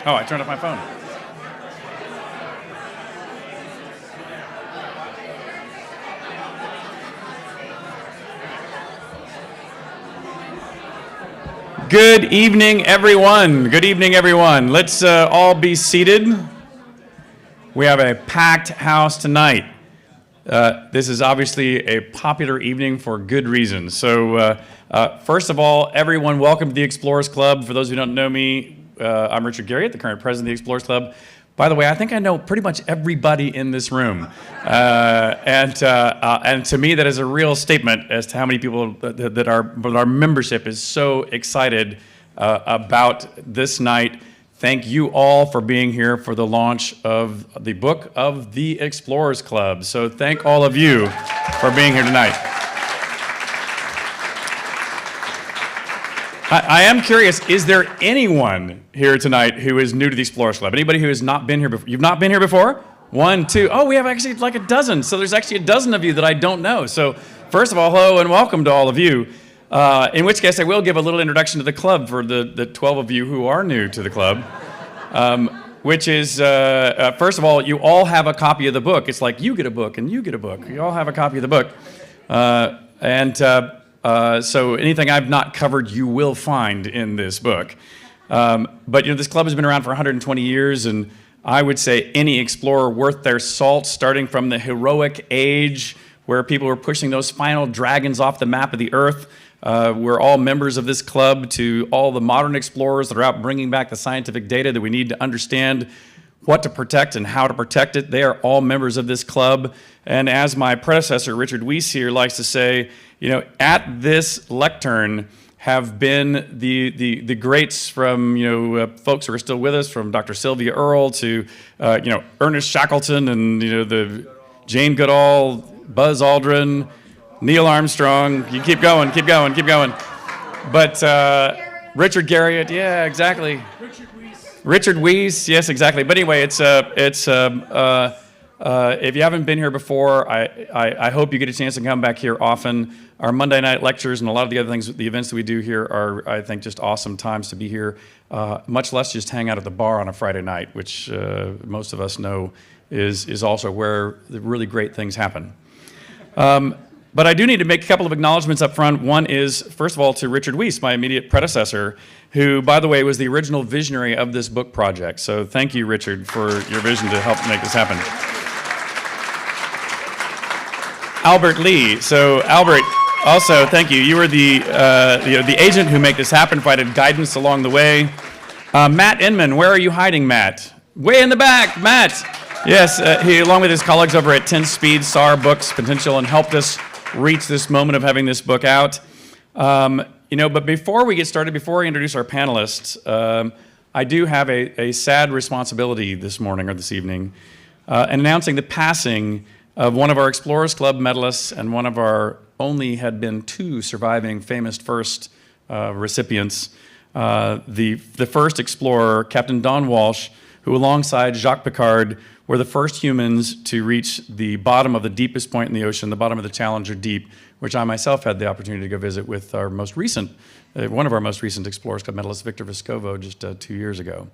Oh, I turned off my phone. Good evening, everyone. Good evening, everyone. Let's all be seated. We have a packed house tonight. This is obviously a popular evening for good reason. So first of all, everyone, welcome to the Explorers Club. For those who don't know me, I'm Richard Garriott, the current president of the Explorers Club. By the way, I think I know pretty much everybody in this room. And to me, that is a real statement as to how many people that our membership is so excited about this night. Thank you all for being here for the launch of the book of the Explorers Club. So thank all of you for being here tonight. I am curious, is there anyone here tonight who is new to the Explorers Club? Anybody who has not been here before? You've not been here before? 1, 2. Oh, we have actually like a dozen. So there's actually a dozen of you that I don't know. So first of all, hello and welcome to all of you. In which case, I will give a little introduction to the club for the 12 of you who are new to the club. Which is, first of all, you all have a copy of the book. It's like you get a book and you get a book. You all have a copy of the book. So anything I've not covered, you will find in this book. But this club has been around for 120 years, and I would say any explorer worth their salt, starting from the heroic age where people were pushing those final dragons off the map of the earth. We're all members of this club, to all the modern explorers that are out bringing back the scientific data that we need to understand what to protect and how to protect it. They are all members of this club. And as my predecessor, Richard Weiss here, likes to say, at this lectern have been the greats from, folks who are still with us, from Dr. Sylvia Earle to, Ernest Shackleton and, the Jane Goodall, Buzz Aldrin, Neil Armstrong. You keep going. But Richard Garriott, yeah, exactly. Richard Weiss, yes, exactly. But anyway, if you haven't been here before, I hope you get a chance to come back here often. Our Monday night lectures and a lot of the other things, the events that we do here are, I think, just awesome times to be here, much less just hang out at the bar on a Friday night, which most of us know is also where the really great things happen. But I do need to make a couple of acknowledgments up front. One is, first of all, to Richard Weiss, my immediate predecessor, who, by the way, was the original visionary of this book project. So thank you, Richard, for your vision to help make this happen. Albert Lee. So Albert, also, thank you. You were the agent who made this happen, provided guidance along the way. Matt Inman, where are you hiding, Matt? Way in the back, Matt. Yes, he, along with his colleagues over at 10 Speed, saw our book's potential and helped us reach this moment of having this book out. But before we get started, before we introduce our panelists, I do have a sad responsibility this morning or this evening, in announcing the passing of one of our Explorers Club medalists and one of our only had been 2 surviving famous first recipients. The first explorer, Captain Don Walsh, who alongside Jacques Piccard were the first humans to reach the bottom of the deepest point in the ocean, the bottom of the Challenger Deep, which I myself had the opportunity to go visit with our most recent, one of our most recent Explorers Club medalists, Victor Vescovo, just 2 years ago.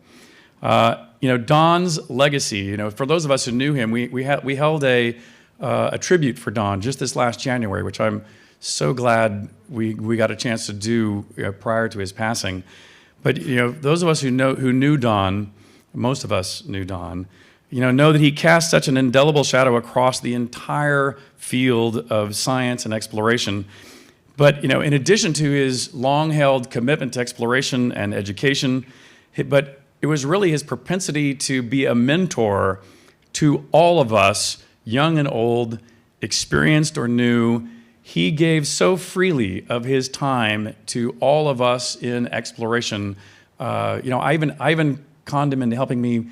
Don's legacy, for those of us who knew him, we held a tribute for Don just this last January, which I'm so glad we got a chance to do prior to his passing. But those of us who knew Don, most of us knew Don, know that he cast such an indelible shadow across the entire field of science and exploration. But in addition to his long-held commitment to exploration and education, but it was really his propensity to be a mentor to all of us, young and old, experienced or new. He gave so freely of his time to all of us in exploration. I even conned him into helping me,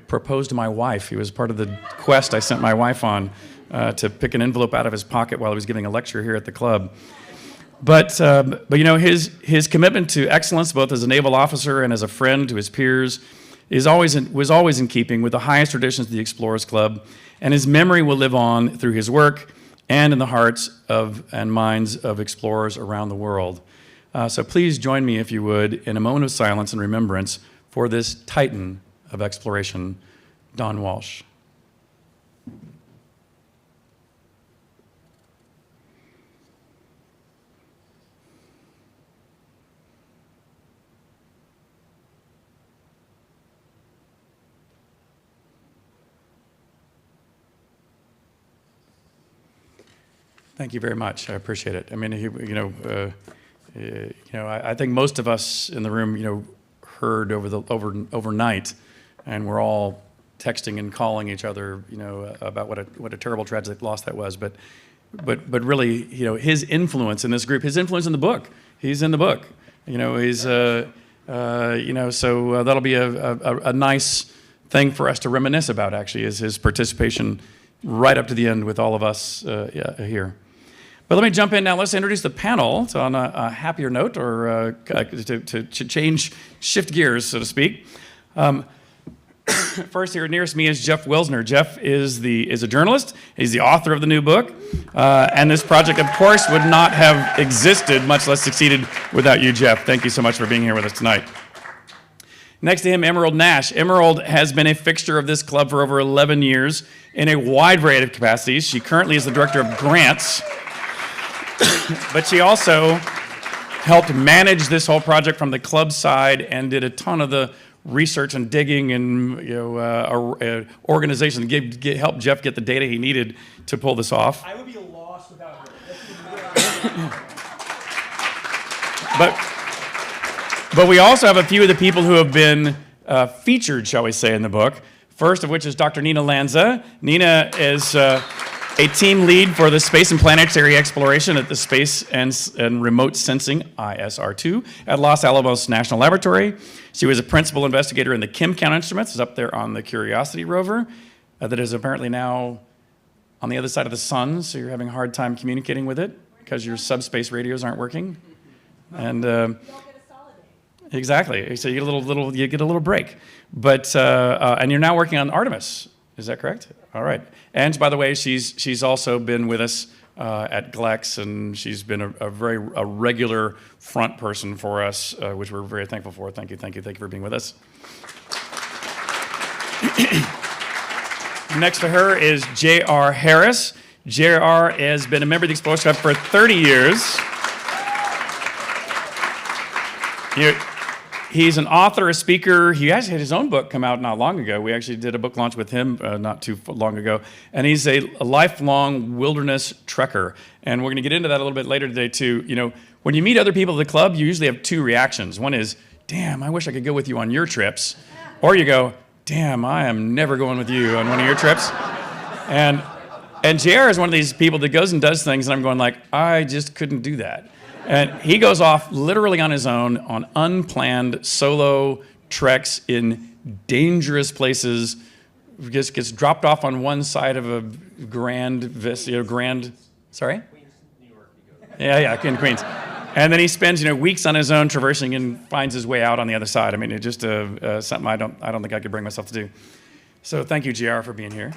propose to my wife. He was part of the quest I sent my wife on to pick an envelope out of his pocket while he was giving a lecture here at the club. But his commitment to excellence, both as a naval officer and as a friend to his peers, was always in keeping with the highest traditions of the Explorers Club, and his memory will live on through his work and in the hearts and minds of explorers around the world. So please join me, if you would, in a moment of silence and remembrance for this titan of exploration, Don Walsh. Thank you very much. I appreciate it. I mean, I think most of us in the room, heard overnight, and we're all texting and calling each other, about what a terrible tragic loss that was. But really, his influence in this group, his influence in the book. He's in the book. So that'll be a nice thing for us to reminisce about. Actually, is his participation right up to the end with all of us here. But let me jump in now. Let's introduce the panel on a happier note, or to shift gears, so to speak. First here nearest me is Jeff Wilser. Jeff is a journalist. He's the author of the new book. And this project, of course, would not have existed, much less succeeded, without you, Jeff. Thank you so much for being here with us tonight. Next to him, Emerald Nash. Emerald has been a fixture of this club for over 11 years in a wide variety of capacities. She currently is the director of grants, but she also helped manage this whole project from the club side and did a ton of the research and digging and organization to help Jeff get the data he needed to pull this off. I would be lost without her. But we also have a few of the people who have been featured, shall we say, in the book. First of which is Dr. Nina Lanza. Nina is a team lead for the space and planetary exploration at the Space and Remote Sensing, ISR2, at Los Alamos National Laboratory. She was a principal investigator in the Kim Count instruments. It's up there on the Curiosity rover that is apparently now on the other side of the sun, so you're having a hard time communicating with it because your subspace radios aren't working. And exactly, so you get a little break. But and you're now working on Artemis. Is that correct? All right. And by the way, she's also been with us at GLEX, and she's been a regular front person for us, which we're very thankful for. Thank you for being with us. Next to her is J.R. Harris. J.R. has been a member of the Explorer Club for 30 years. He's an author, a speaker. He actually had his own book come out not long ago. We actually did a book launch with him not too long ago. And he's a lifelong wilderness trekker. And we're going to get into that a little bit later today, too. You know, when you meet other people at the club, you usually have two reactions. One is, damn, I wish I could go with you on your trips. Or you go, damn, I am never going with you on one of your trips. And JR is one of these people that goes and does things, and I'm going like, I just couldn't do that. And he goes off literally on his own on unplanned solo treks in dangerous places, just gets dropped off on one side of a sorry? Queens, New York, you go. Yeah, in Queens. And then he spends, weeks on his own traversing and finds his way out on the other side. I mean, it's just something I don't think I could bring myself to do. So thank you, JR, for being here.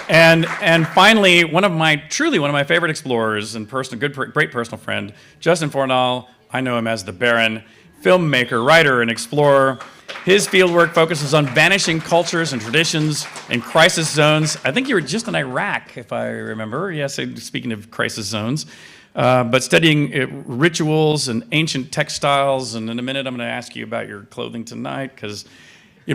And finally, one of my favorite explorers and great personal friend, Justin Fornall. I know him as the Baron, filmmaker, writer, and explorer. His fieldwork focuses on vanishing cultures and traditions in crisis zones. I think you were just in Iraq, if I remember. Yes, speaking of crisis zones. But studying rituals and ancient textiles. And in a minute, I'm going to ask you about your clothing tonight, because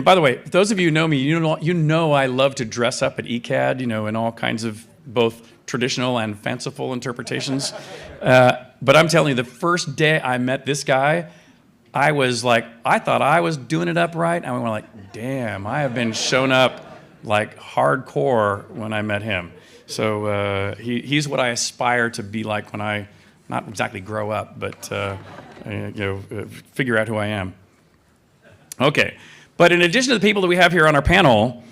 by the way, those of you who know me, you know I love to dress up at ECAD, in all kinds of both traditional and fanciful interpretations. But I'm telling you, the first day I met this guy, I was like, I thought I was doing it up right. And we were like, damn, I have been shown up like hardcore when I met him. So he's what I aspire to be like when I, not exactly grow up, but figure out who I am. Okay. But in addition to the people that we have here on our panel,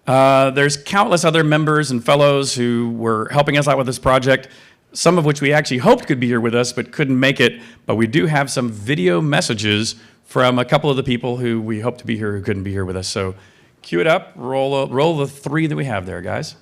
there's countless other members and fellows who were helping us out with this project, some of which we actually hoped could be here with us but couldn't make it. But we do have some video messages from a couple of the people who we hope to be here who couldn't be here with us. So cue it up, roll the three that we have there, guys.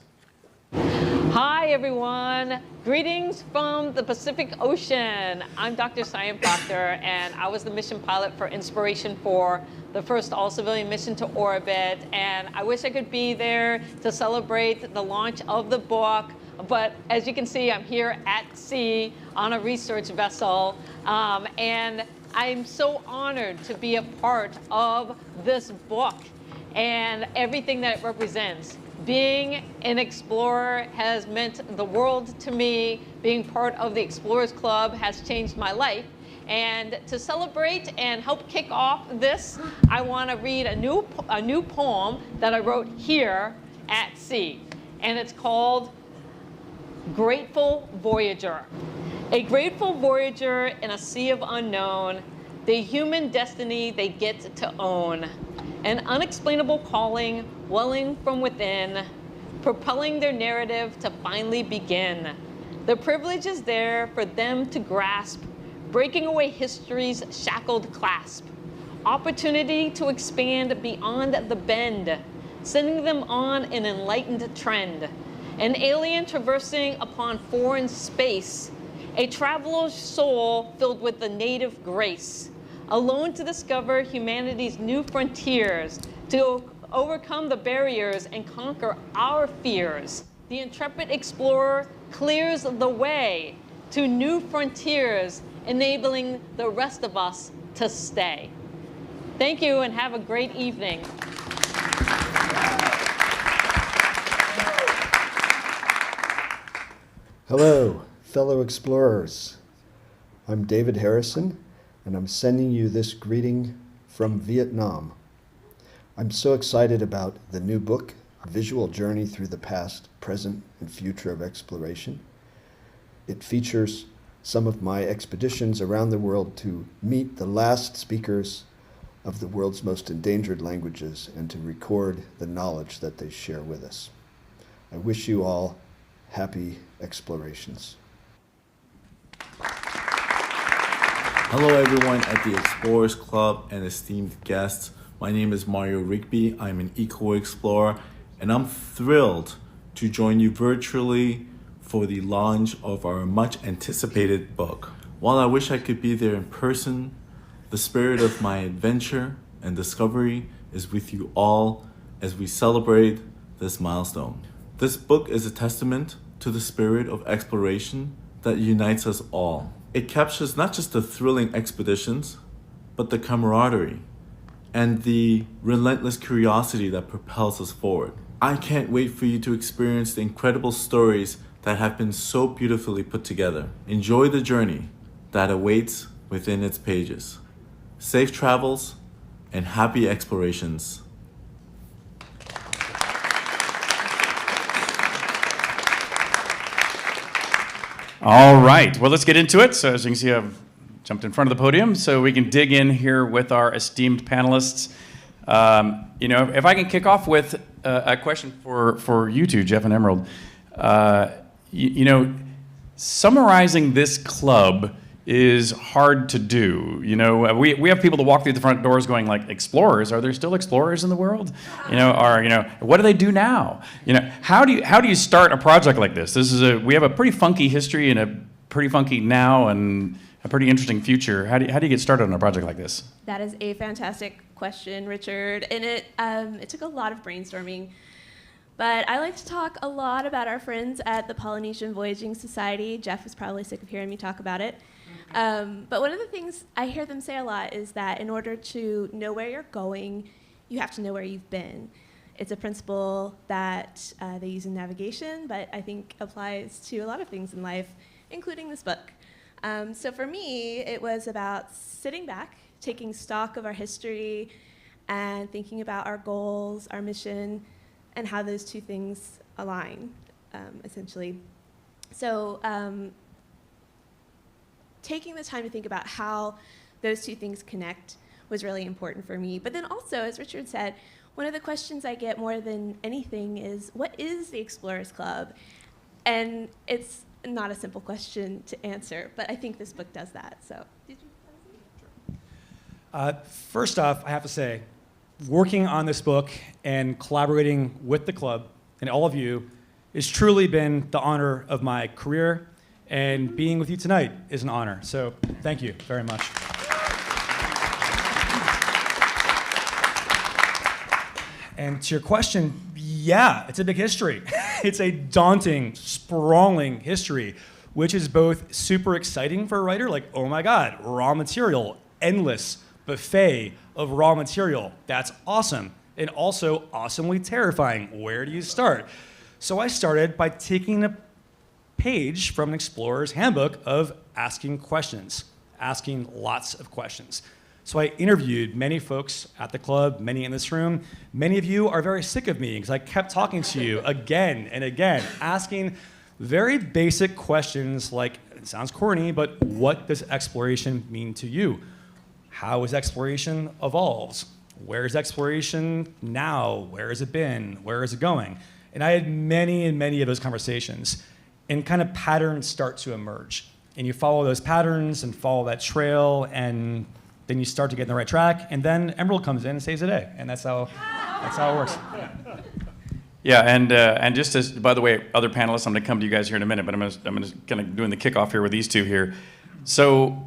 Hi, everyone. Greetings from the Pacific Ocean. I'm Dr. Sian Proctor, and I was the mission pilot for Inspiration 4, the first all-civilian mission to orbit. And I wish I could be there to celebrate the launch of the book. But as you can see, I'm here at sea on a research vessel. And I'm so honored to be a part of this book and everything that it represents. Being an explorer has meant the world to me. Being part of the Explorers Club has changed my life. And to celebrate and help kick off this, I want to read a new poem that I wrote here at sea. And it's called Grateful Voyager. A grateful voyager in a sea of unknown, the human destiny they get to own. An unexplainable calling welling from within, propelling their narrative to finally begin. The privilege is there for them to grasp, breaking away history's shackled clasp. opportunity to expand beyond the bend, sending them on an enlightened trend. An alien traversing upon foreign space, a traveler's soul filled with the native grace, alone to discover humanity's new frontiers, to overcome the barriers and conquer our fears. The intrepid explorer clears the way to new frontiers, enabling the rest of us to stay. Thank you and have a great evening. Hello, fellow explorers. I'm David Harrison, and I'm sending you this greeting from Vietnam. I'm so excited about the new book, Visual Journey Through the Past, Present, and Future of Exploration. It features some of my expeditions around the world to meet the last speakers of the world's most endangered languages and to record the knowledge that they share with us. I wish you all happy explorations. Hello everyone at the Explorers Club and esteemed guests. My name is Mario Rigby. I'm an eco-explorer and I'm thrilled to join you virtually for the launch of our much anticipated book. While I wish I could be there in person, the spirit of my adventure and discovery is with you all as we celebrate this milestone. This book is a testament to the spirit of exploration that unites us all. It captures not just the thrilling expeditions, but the camaraderie and the relentless curiosity that propels us forward. I can't wait for you to experience the incredible stories that have been so beautifully put together. Enjoy the journey that awaits within its pages. Safe travels and happy explorations. All right, well, let's get into it. So as you can see, I've jumped in front of the podium so we can dig in here with our esteemed panelists. If I can kick off with a question for you two, Jeff and Emerald. Summarizing this club is hard to do. We have people to walk through the front doors going like, explorers, are there still explorers in the world? What do they do now? How do you start a project like this? We have a pretty funky history and a pretty funky now and a pretty interesting future. How do you get started on a project like this? That is a fantastic question, Richard, and it took a lot of brainstorming. But I like to talk a lot about our friends at the Polynesian Voyaging Society. Jeff is probably sick of hearing me talk about it. But one of the things I hear them say a lot is that in order to know where you're going, you have to know where you've been. It's a principle that they use in navigation, but I think applies to a lot of things in life, including this book. So for me, it was about sitting back, taking stock of our history, and thinking about our goals, our mission, and how those two things align, essentially. So taking the time to think about how those two things connect was really important for me. But then also, as Richard said, one of the questions I get more than anything is, what is the Explorers Club? And it's not a simple question to answer, but I think this book does that. So, did you? First off, I have to say, working on this book and collaborating with the club and all of you has truly been the honor of my career, and being with you tonight is an honor. So thank you very much. And to your question, yeah, it's a big history. It's a daunting, sprawling history, which is both super exciting for a writer, like, oh my God, raw material, endless buffet of raw material. That's awesome. And also awesomely terrifying. Where do you start? So I started by taking a page from an explorer's handbook of asking questions, asking lots of questions. So I interviewed many folks at the club, many in this room. Many of you are very sick of me because I kept talking to you again and again, asking very basic questions like, it sounds corny, but what does exploration mean to you? How has exploration evolved? Where is exploration now? Where has it been? Where is it going? And I had many and many of those conversations, and kind of patterns start to emerge. And you follow those patterns and follow that trail, and then you start to get in the right track, and then Emerald comes in and saves the day, and that's how it works. Yeah, and just as, by the way, other panelists, I'm going to come to you guys here in a minute, but I'm going to kind of doing the kickoff here with these two here. So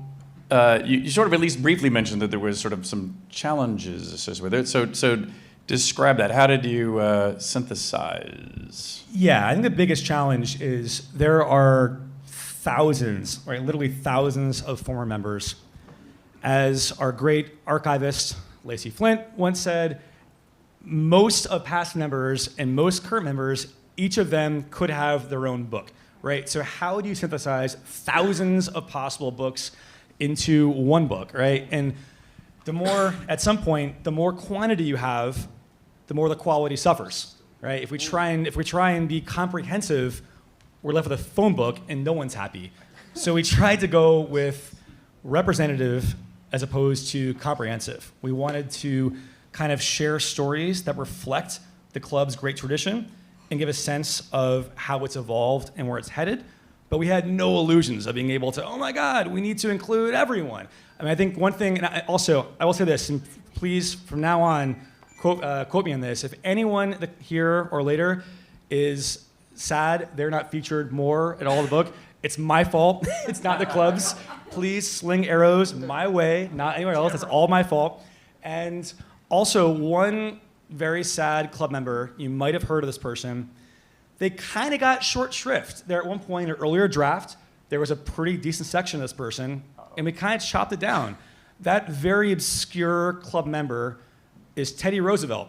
you sort of at least briefly mentioned that there was sort of some challenges associated with it. So describe that. How did you synthesize? Yeah, I think the biggest challenge is there are thousands, right, literally thousands of former members. As our great archivist, Lacey Flint, once said, most of past members and most current members, each of them could have their own book, right? So how do you synthesize thousands of possible books into one book, right? And the more, at some point, the more quantity you have, the more the quality suffers, right? If we try and be comprehensive, we're left with a phone book and no one's happy. So we tried to go with representative as opposed to comprehensive. We wanted to kind of share stories that reflect the club's great tradition and give a sense of how it's evolved and where it's headed. But we had no illusions of being able to, oh my God, we need to include everyone. I mean, I think one thing, and I will say this, and please, from now on, quote me on this. If anyone here or later is sad they're not featured more at all in the book, it's my fault. It's not the club's. Please sling arrows my way, not anywhere else. It's all my fault. And also, one very sad club member, you might have heard of this person, they kind of got short shrift. There at one point in an earlier draft, there was a pretty decent section of this person, and we kind of chopped it down. That very obscure club member is Teddy Roosevelt,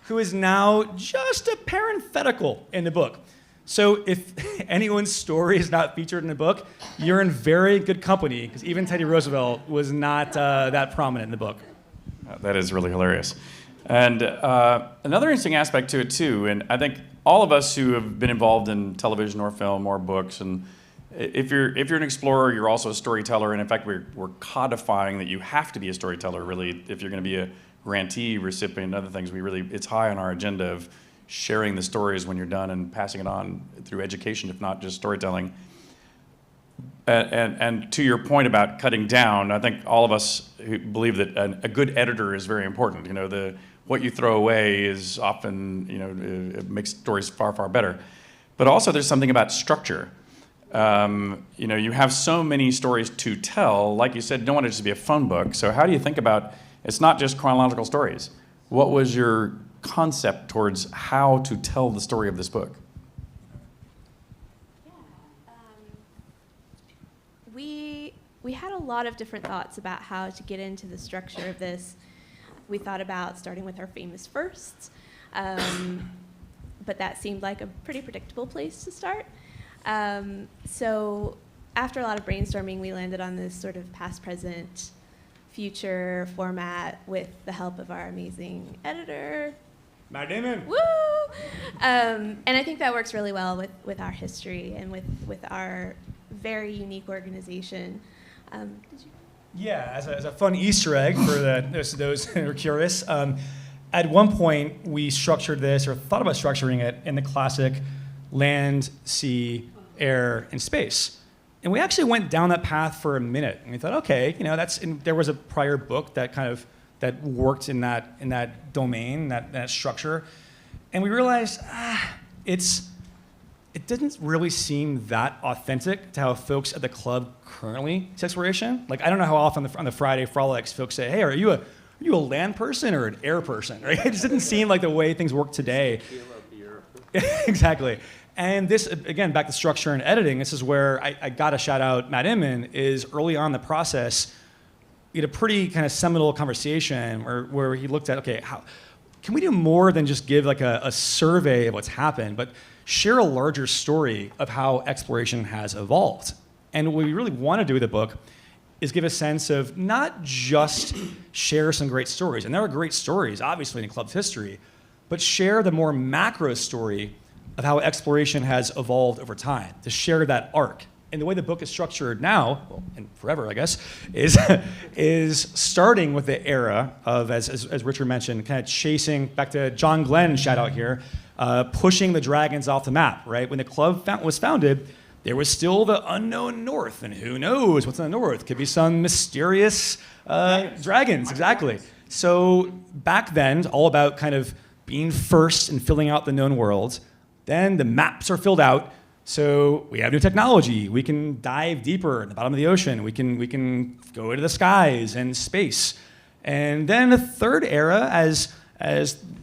who is now just a parenthetical in the book. So if anyone's story is not featured in the book, you're in very good company, because even Teddy Roosevelt was not that prominent in the book. That is really hilarious. And another interesting aspect to it, too, and I think all of us who have been involved in television or film or books, and if you're an explorer, you're also a storyteller, and in fact, we're codifying that you have to be a storyteller, really, if you're going to be a grantee, recipient, and other things. It's high on our agenda of sharing the stories when you're done and passing it on through education, if not just storytelling. And to your point about cutting down, I think all of us who believe that a good editor is very important. You know, what you throw away is often, it makes stories far, far better. But also there's something about structure. You have so many stories to tell. Like you said, you don't want it to just be a phone book. So how do you think about, it's not just chronological stories. What was your concept towards how to tell the story of this book? We had a lot of different thoughts about how to get into the structure of this. We thought about starting with our famous firsts, but that seemed like a pretty predictable place to start. So after a lot of brainstorming, we landed on this sort of past, present, future format with the help of our amazing editor, Matt Damon. Woo! And I think that works really well with our history and with our very unique organization. Yeah, as a fun Easter egg for those who are curious, at one point we structured this, or thought about structuring it, in the classic land, sea, air, and space. And we actually went down that path for a minute, and we thought, okay, there was a prior book that worked in that domain, that structure, and we realized it didn't really seem that authentic to how folks at the club currently see exploration. Like, I don't know how often on the Friday Frolics folks say, hey, are you a land person or an air person? Right? It just didn't seem like the way things work today. Exactly. And this, again, back to structure and editing, this is where I got to shout out Matt Inman, is early on in the process, we had a pretty kind of seminal conversation where he looked at, okay, how can we do more than just give like a survey of what's happened, but share a larger story of how exploration has evolved. And what we really want to do with the book is give a sense of not just share some great stories, and there are great stories, obviously, in the club's history, but share the more macro story of how exploration has evolved over time, to share that arc. And the way the book is structured now, well, and forever, I guess, is starting with the era of, as Richard mentioned, kind of chasing, back to John Glenn shout out here, pushing the dragons off the map, right? When the club was founded, there was still the unknown north, and who knows what's in the north? Could be some mysterious dragons, exactly. So back then, all about kind of being first and filling out the known world. Then the maps are filled out, so we have new technology. We can dive deeper in the bottom of the ocean. We can go into the skies and space. And then the third era, as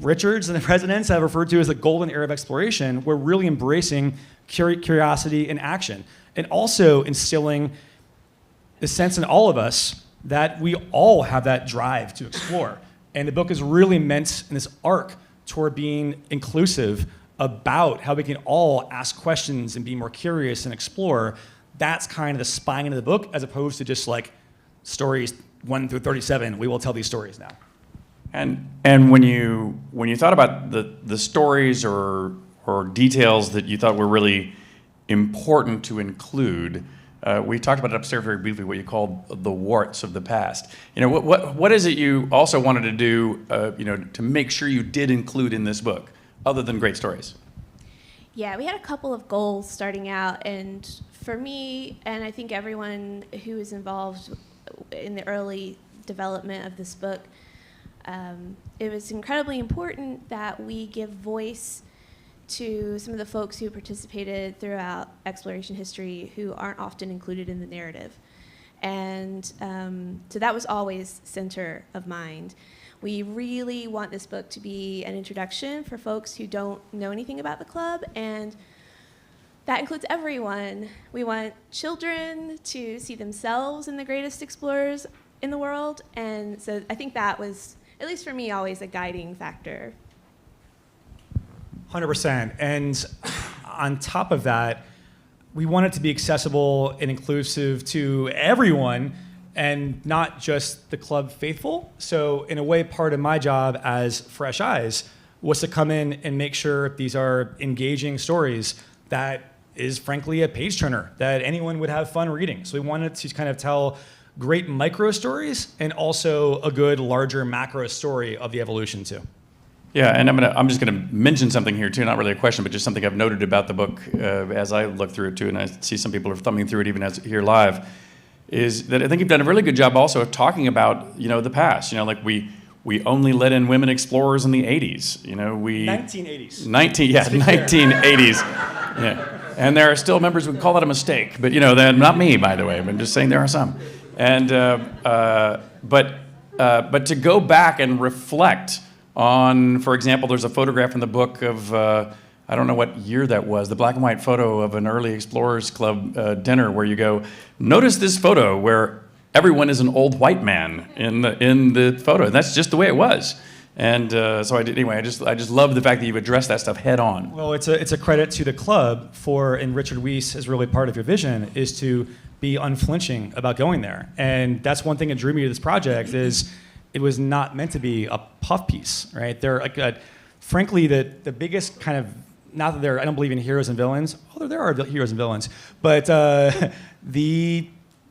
Richards and the presidents have referred to as the golden era of exploration, we're really embracing curiosity and action, and also instilling the sense in all of us that we all have that drive to explore. And the book is really meant in this arc toward being inclusive about how we can all ask questions and be more curious and explore. That's kind of the spine of the book, as opposed to just like stories 1 through 37. We will tell these stories now. And when you thought about the stories or details that you thought were really important to include, we talked about it upstairs very briefly, what you called the warts of the past. What is it you also wanted to do, to make sure you did include in this book, other than great stories? Yeah, we had a couple of goals starting out, and for me, and I think everyone who was involved in the early development of this book, it was incredibly important that we give voice to some of the folks who participated throughout exploration history who aren't often included in the narrative. And so that was always center of mind. We really want this book to be an introduction for folks who don't know anything about the club, and that includes everyone. We want children to see themselves in the greatest explorers in the world, and so I think that was, at least for me, always a guiding factor. 100%. And on top of that, we want it to be accessible and inclusive to everyone and not just the club faithful. So in a way, part of my job as Fresh Eyes was to come in and make sure these are engaging stories that is frankly a page turner that anyone would have fun reading. So we wanted to kind of tell great micro stories and also a good larger macro story of the evolution too. Yeah, and I'm just going to mention something here too, not really a question, but just something I've noted about the book as I look through it too, and I see some people are thumbing through it even as here live, is that I think you've done a really good job also of talking about the past. Like we only let in women explorers in the 80s. 1980s. 1980s. Yeah, and there are still members who would call that a mistake, but they're not me, by the way. I'm just saying there are some, and but to go back and reflect on, for example, there's a photograph in the book of, I don't know what year that was, the black and white photo of an early Explorers Club dinner where you go, notice this photo where everyone is an old white man in the photo. And that's just the way it was. And so I just love the fact that you've addressed that stuff head on. Well, it's a credit to the club and Richard Weiss is really part of your vision, is to be unflinching about going there. And that's one thing that drew me to this project is it was not meant to be a puff piece, right? They're frankly, the biggest kind of, not that I don't believe in heroes and villains, although there are heroes and villains, but the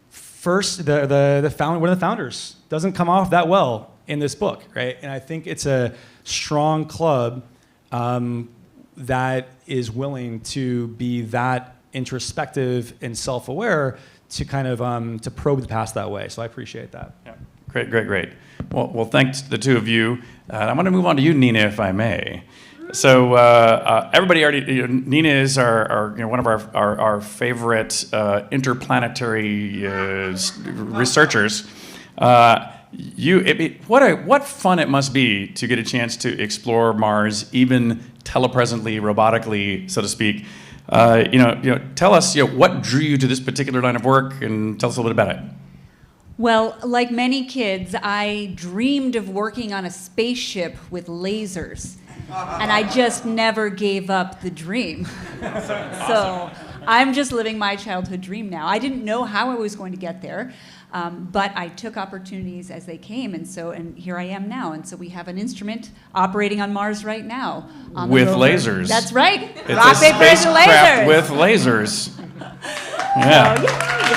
first, one of the founders doesn't come off that well in this book, right? And I think it's a strong club that is willing to be that introspective and self-aware to kind of to probe the past that way. So I appreciate that. Yeah. Great. Well, thanks to the two of you. I'm going to move on to you, Nina, if I may. So everybody already, Nina is one of our favorite interplanetary researchers. What fun it must be to get a chance to explore Mars, even telepresently, robotically, so to speak. Tell us, what drew you to this particular line of work, and tell us a little bit about it. Well, like many kids, I dreamed of working on a spaceship with lasers, and I just never gave up the dream. So I'm just living my childhood dream now. I didn't know how I was going to get there, but I took opportunities as they came, and here I am now. And so we have an instrument operating on Mars right now. With lasers. That's right. It's Rock, a paper, spacecraft lasers. with lasers. Yeah.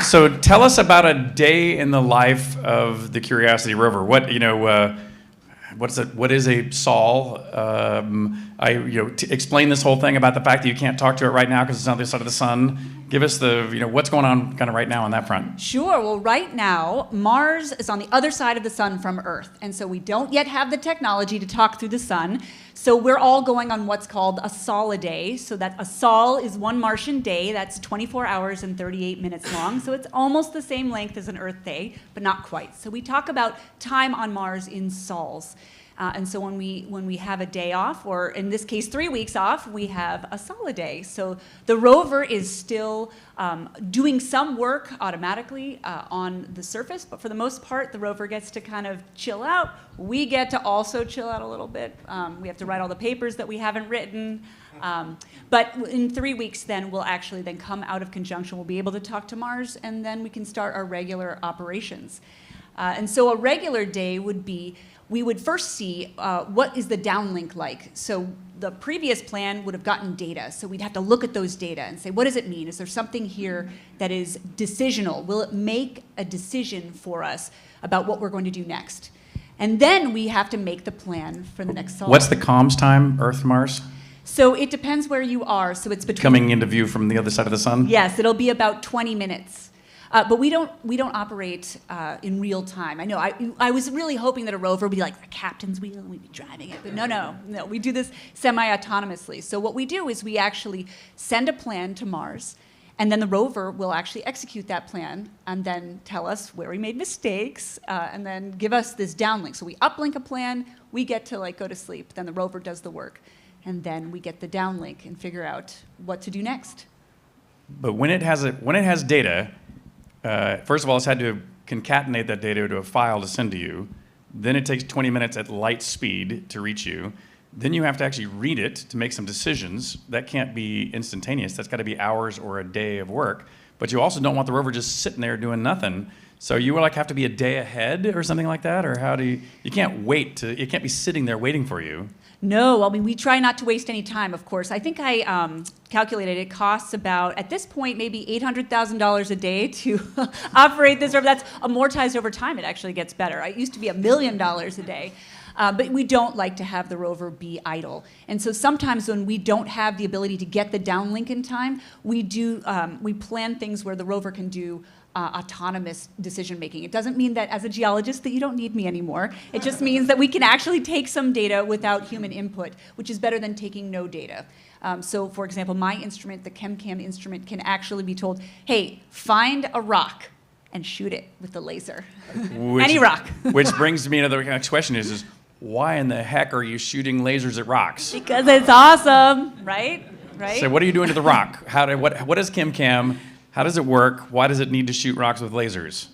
So tell us about a day in the life of the Curiosity rover. What is a sol? Explain this whole thing about the fact that you can't talk to it right now because it's on the other side of the sun. Give us what's going on kind of right now on that front. Sure. Well, right now, Mars is on the other side of the sun from Earth. And so we don't yet have the technology to talk through the sun. So we're all going on what's called a sol a day. So that a sol is one Martian day. That's 24 hours and 38 minutes long. So it's almost the same length as an Earth day, but not quite. So we talk about time on Mars in sols. And so when we have a day off, or in this case 3 weeks off, we have a sol a day. So the rover is still doing some work automatically on the surface, but for the most part, the rover gets to kind of chill out. We get to also chill out a little bit. We have to write all the papers that we haven't written. But in 3 weeks, then we'll actually then come out of conjunction. We'll be able to talk to Mars, and then we can start our regular operations. And so a regular day would be, we would first see what is the downlink like. So the previous plan would have gotten data. So we'd have to look at those data and say, what does it mean? Is there something here that is decisional? Will it make a decision for us about what we're going to do next? And then we have to make the plan for the next sol. What's the comms time, Earth, Mars? So it depends where you are. So it's between coming into view from the other side of the sun? Yes, it'll be about 20 minutes. But we don't operate in real time. I know. I was really hoping that a rover would be like the captain's wheel and we'd be driving it. But no. We do this semi-autonomously. So what we do is we actually send a plan to Mars, and then the rover will actually execute that plan and then tell us where we made mistakes, and then give us this downlink. So we uplink a plan, we get to go to sleep. Then the rover does the work, and then we get the downlink and figure out what to do next. But when it has data. First of all, it's had to concatenate that data to a file to send to you. Then it takes 20 minutes at light speed to reach you. Then you have to actually read it to make some decisions. That can't be instantaneous. That's got to be hours or a day of work. But you also don't want the rover just sitting there doing nothing. So you have to be a day ahead or something like that? Or how do you can't wait it can't be sitting there waiting for you. No, we try not to waste any time, of course. I think I calculated it costs about, at this point, maybe $800,000 a day to operate this rover. That's amortized over time. It actually gets better. It used to be $1 million a day. But we don't like to have the rover be idle. And so sometimes when we don't have the ability to get the downlink in time, we plan things where the rover can do autonomous decision making. It doesn't mean that as a geologist that you don't need me anymore. It just means that we can actually take some data without human input, which is better than taking no data. So for example, my instrument, the ChemCam instrument, can actually be told, hey, find a rock and shoot it with the laser. Any rock. Which brings me to the next question is why in the heck are you shooting lasers at rocks? Because it's awesome, right? So what are you doing to the rock? What is ChemCam? How does it work? Why does it need to shoot rocks with lasers?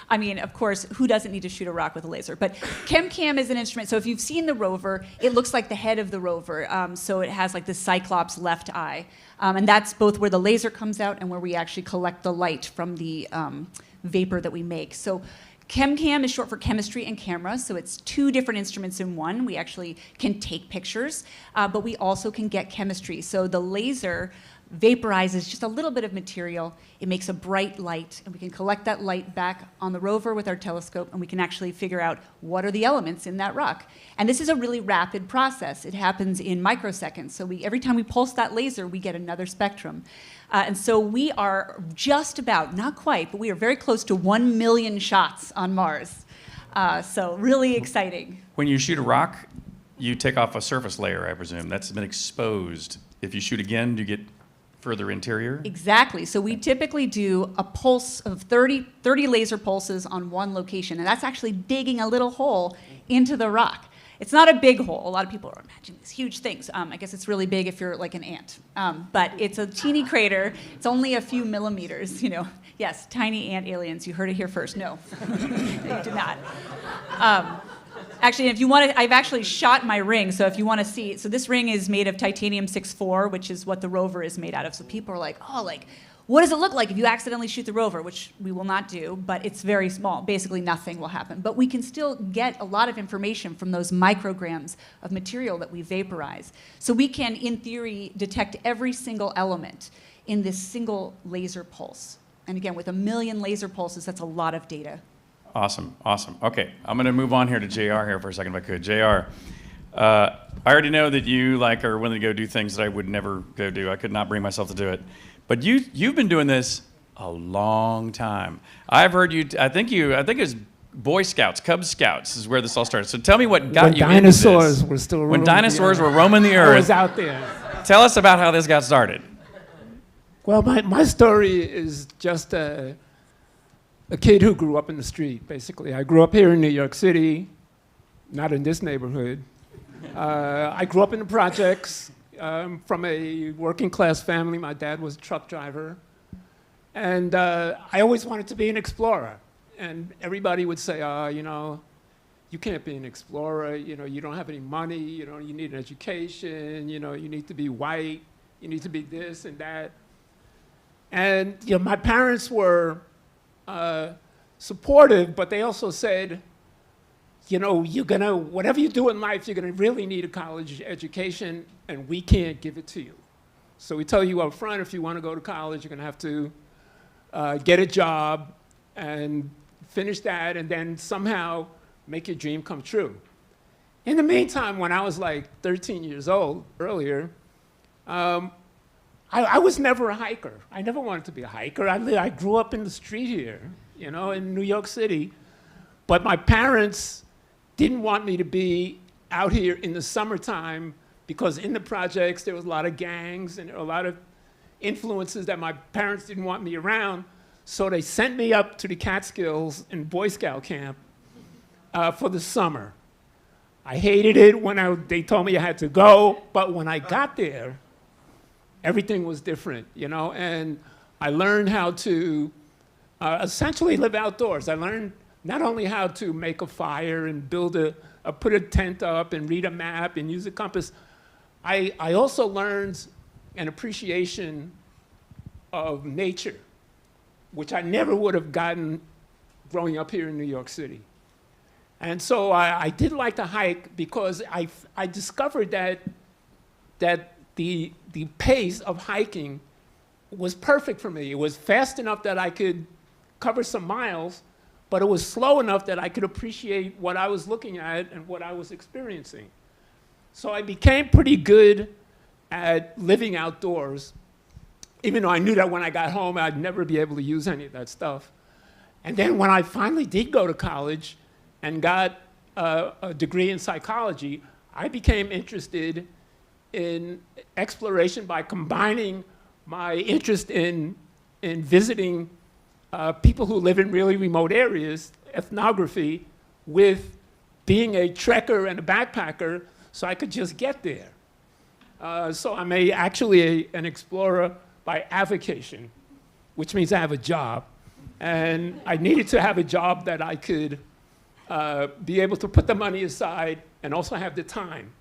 I mean, of course, who doesn't need to shoot a rock with a laser? But ChemCam is an instrument. So if you've seen the rover, it looks like the head of the rover. So it has this cyclops left eye. And that's both where the laser comes out and where we actually collect the light from the vapor that we make. So ChemCam is short for chemistry and camera, so it's two different instruments in one. We actually can take pictures, but we also can get chemistry. So the laser vaporizes just a little bit of material. It makes a bright light, and we can collect that light back on the rover with our telescope, and we can actually figure out what are the elements in that rock. And this is a really rapid process. It happens in microseconds. So every time we pulse that laser, we get another spectrum. And so we are just about, not quite, but we are very close to 1 million shots on Mars. So really exciting. When you shoot a rock, you take off a surface layer, I presume. That's been exposed. If you shoot again, do you get further interior? Exactly. So we typically do a pulse of 30 laser pulses on one location, and that's actually digging a little hole into the rock. It's not a big hole. A lot of people are imagining these huge things. I guess it's really big if you're like an ant. But it's a teeny crater. It's only a few millimeters, Yes, tiny ant aliens. You heard it here first. No, you did not. Actually, if you want to, I've actually shot my ring, so if you want to see, so this ring is made of titanium 6-4, which is what the rover is made out of. So people are like, what does it look like if you accidentally shoot the rover, which we will not do, but it's very small. Basically, nothing will happen. But we can still get a lot of information from those micrograms of material that we vaporize. So we can, in theory, detect every single element in this single laser pulse. And again, with 1 million laser pulses, that's a lot of data. Awesome, awesome. Okay, I'm going to move on here to JR here for a second if I could. JR, I already know that you are willing to go do things that I would never go do. I could not bring myself to do it. But you've been doing this a long time. I've heard you, I think it was Boy Scouts, Cub Scouts is where this all started. So tell me what got you into this. When dinosaurs were still roaming. When dinosaurs were roaming the earth. I was out there. Tell us about how this got started. Well, my story is just a kid who grew up in the street, basically. I grew up here in New York City, not in this neighborhood. I grew up in the projects from a working class family. My dad was a truck driver. And I always wanted to be an explorer. And everybody would say, you can't be an explorer, you don't have any money, you need an education, you need to be white, you need to be this and that. And my parents were supportive, but they also said, whatever you do in life, you're gonna really need a college education, and we can't give it to you. So we tell you up front, if you wanna go to college, you're gonna have to get a job and finish that, and then somehow make your dream come true. In the meantime, when I was like 13 years old, earlier, I was never a hiker. I never wanted to be a hiker. I grew up in the street here, in New York City. But my parents didn't want me to be out here in the summertime because in the projects there was a lot of gangs and a lot of influences that my parents didn't want me around. So they sent me up to the Catskills in Boy Scout camp for the summer. I hated it when they told me I had to go, but when I got there, everything was different, and I learned how to essentially live outdoors. I learned not only how to make a fire and put a tent up and read a map and use a compass, I also learned an appreciation of nature, which I never would have gotten growing up here in New York City. And so I did like to hike because I discovered that the pace of hiking was perfect for me. It was fast enough that I could cover some miles, but it was slow enough that I could appreciate what I was looking at and what I was experiencing. So I became pretty good at living outdoors, even though I knew that when I got home, I'd never be able to use any of that stuff. And then when I finally did go to college and got a degree in psychology, I became interested in exploration by combining my interest in visiting people who live in really remote areas, ethnography, with being a trekker and a backpacker so I could just get there. So I'm actually an explorer by avocation, which means I have a job. And I needed to have a job that I could be able to put the money aside and also have the time.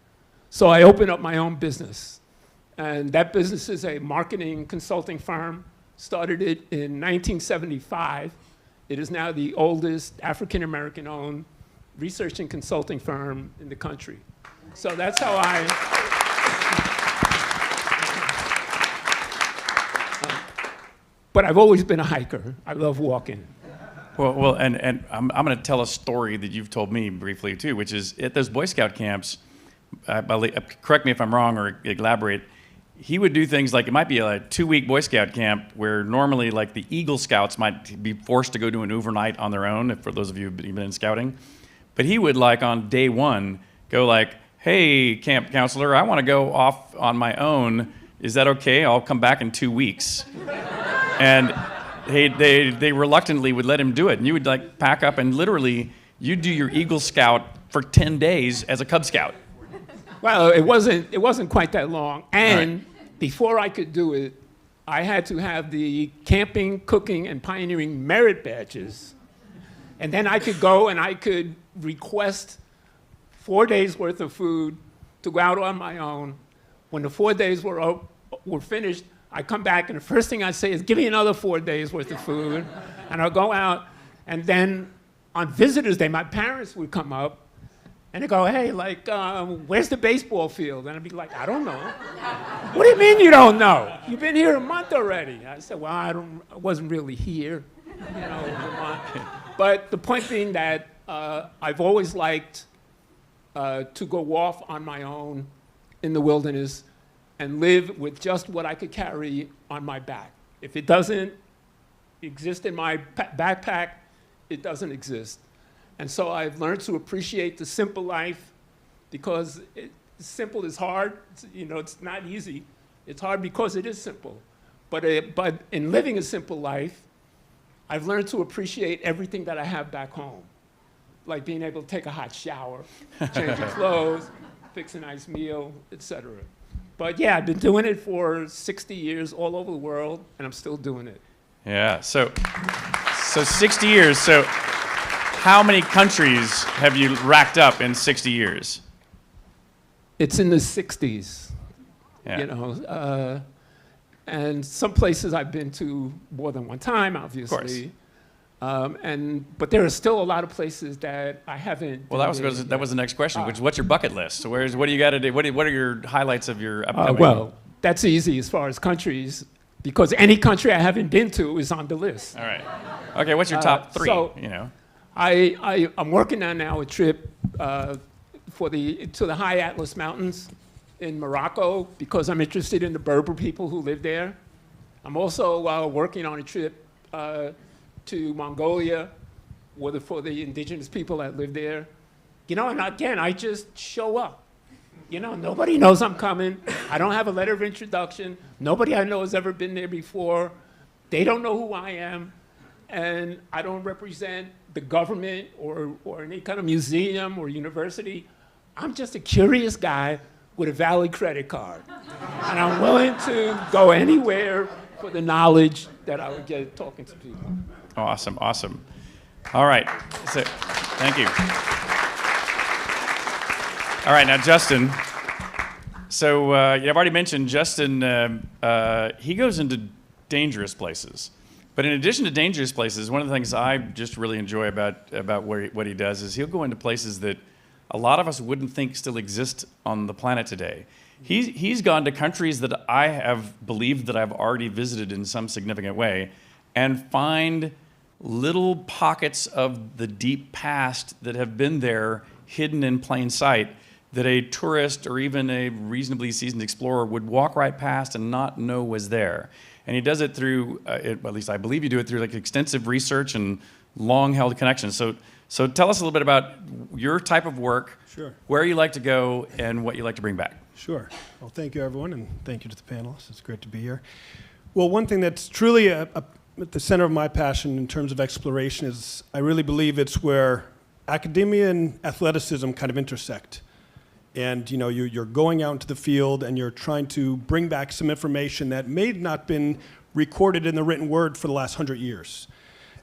So I opened up my own business. And that business is a marketing consulting firm. Started it in 1975. It is now the oldest African-American owned research and consulting firm in the country. So that's how but I've always been a hiker. I love walking. Well, and I'm going to tell a story that you've told me briefly too, which is at those Boy Scout camps, correct me if I'm wrong or elaborate, he would do things like, it might be a 2-week Boy Scout camp where normally like the Eagle Scouts might be forced to go do an overnight on their own, for those of you who've been in scouting. But he would like on day 1 go like, hey, camp counselor, I want to go off on my own. Is that okay? I'll come back in 2 weeks. And they reluctantly would let him do it. And you would like pack up and literally you'd do your Eagle Scout for 10 days as a Cub Scout. Well, it wasn't quite that long. And before I could do it, I had to have the camping, cooking, and pioneering merit badges. And then I could go and I could request 4 days worth of food to go out on my own. When the 4 days were finished, I come back and the first thing I say is, give me another 4 days worth of food. And I'll go out, and then on visitors day, my parents would come up and they go, hey, like, where's the baseball field? And I'd be like, I don't know. What do you mean you don't know? You've been here a month already. I said, well, I wasn't really here, Vermont. But the point being that I've always liked to go off on my own in the wilderness and live with just what I could carry on my back. If it doesn't exist in my backpack, it doesn't exist. And so I've learned to appreciate the simple life, because simple is hard. It's not easy. It's hard because it is simple. But in living a simple life, I've learned to appreciate everything that I have back home, like being able to take a hot shower, change your clothes, fix a nice meal, etc. But yeah, I've been doing it for 60 years all over the world, and I'm still doing it. Yeah, so 60 years. So how many countries have you racked up in 60 years? It's in the 60s, Yeah. And some places I've been to more than one time, obviously. But there are still a lot of places that I haven't. Well, that was the next question, which what's your bucket list? So what do you got to do? What are your highlights of your upcoming? Well, that's easy as far as countries, because any country I haven't been to is on the list. All right. Okay, what's your top three? I'm working on now a trip to the High Atlas Mountains in Morocco, because I'm interested in the Berber people who live there. I'm also working on a trip to Mongolia for the indigenous people that live there. And again, I just show up. Nobody knows I'm coming. I don't have a letter of introduction. Nobody I know has ever been there before. They don't know who I am. And I don't represent the government or any kind of museum or university. I'm just a curious guy with a valid credit card. And I'm willing to go anywhere for the knowledge that I would get talking to people. Awesome. All right, so thank you. All right, now Justin. So I've already mentioned Justin, he goes into dangerous places. But in addition to dangerous places, one of the things I just really enjoy about what he does is he'll go into places that a lot of us wouldn't think still exist on the planet today. He's gone to countries that I have believed that I've already visited in some significant way, and find little pockets of the deep past that have been there, hidden in plain sight, that a tourist or even a reasonably seasoned explorer would walk right past and not know was there. And he does it through, at least I believe you do it through like extensive research and long-held connections. So tell us a little bit about your type of work, Sure. where you like to go, and what you like to bring back. Sure. Well, thank you, everyone, and thank you to the panelists. It's great to be here. Well, one thing that's truly at the center of my passion in terms of exploration is I really believe it's where academia and athleticism kind of intersect. And you're going out into the field and you're trying to bring back some information that may not been recorded in the written word for the last 100 years.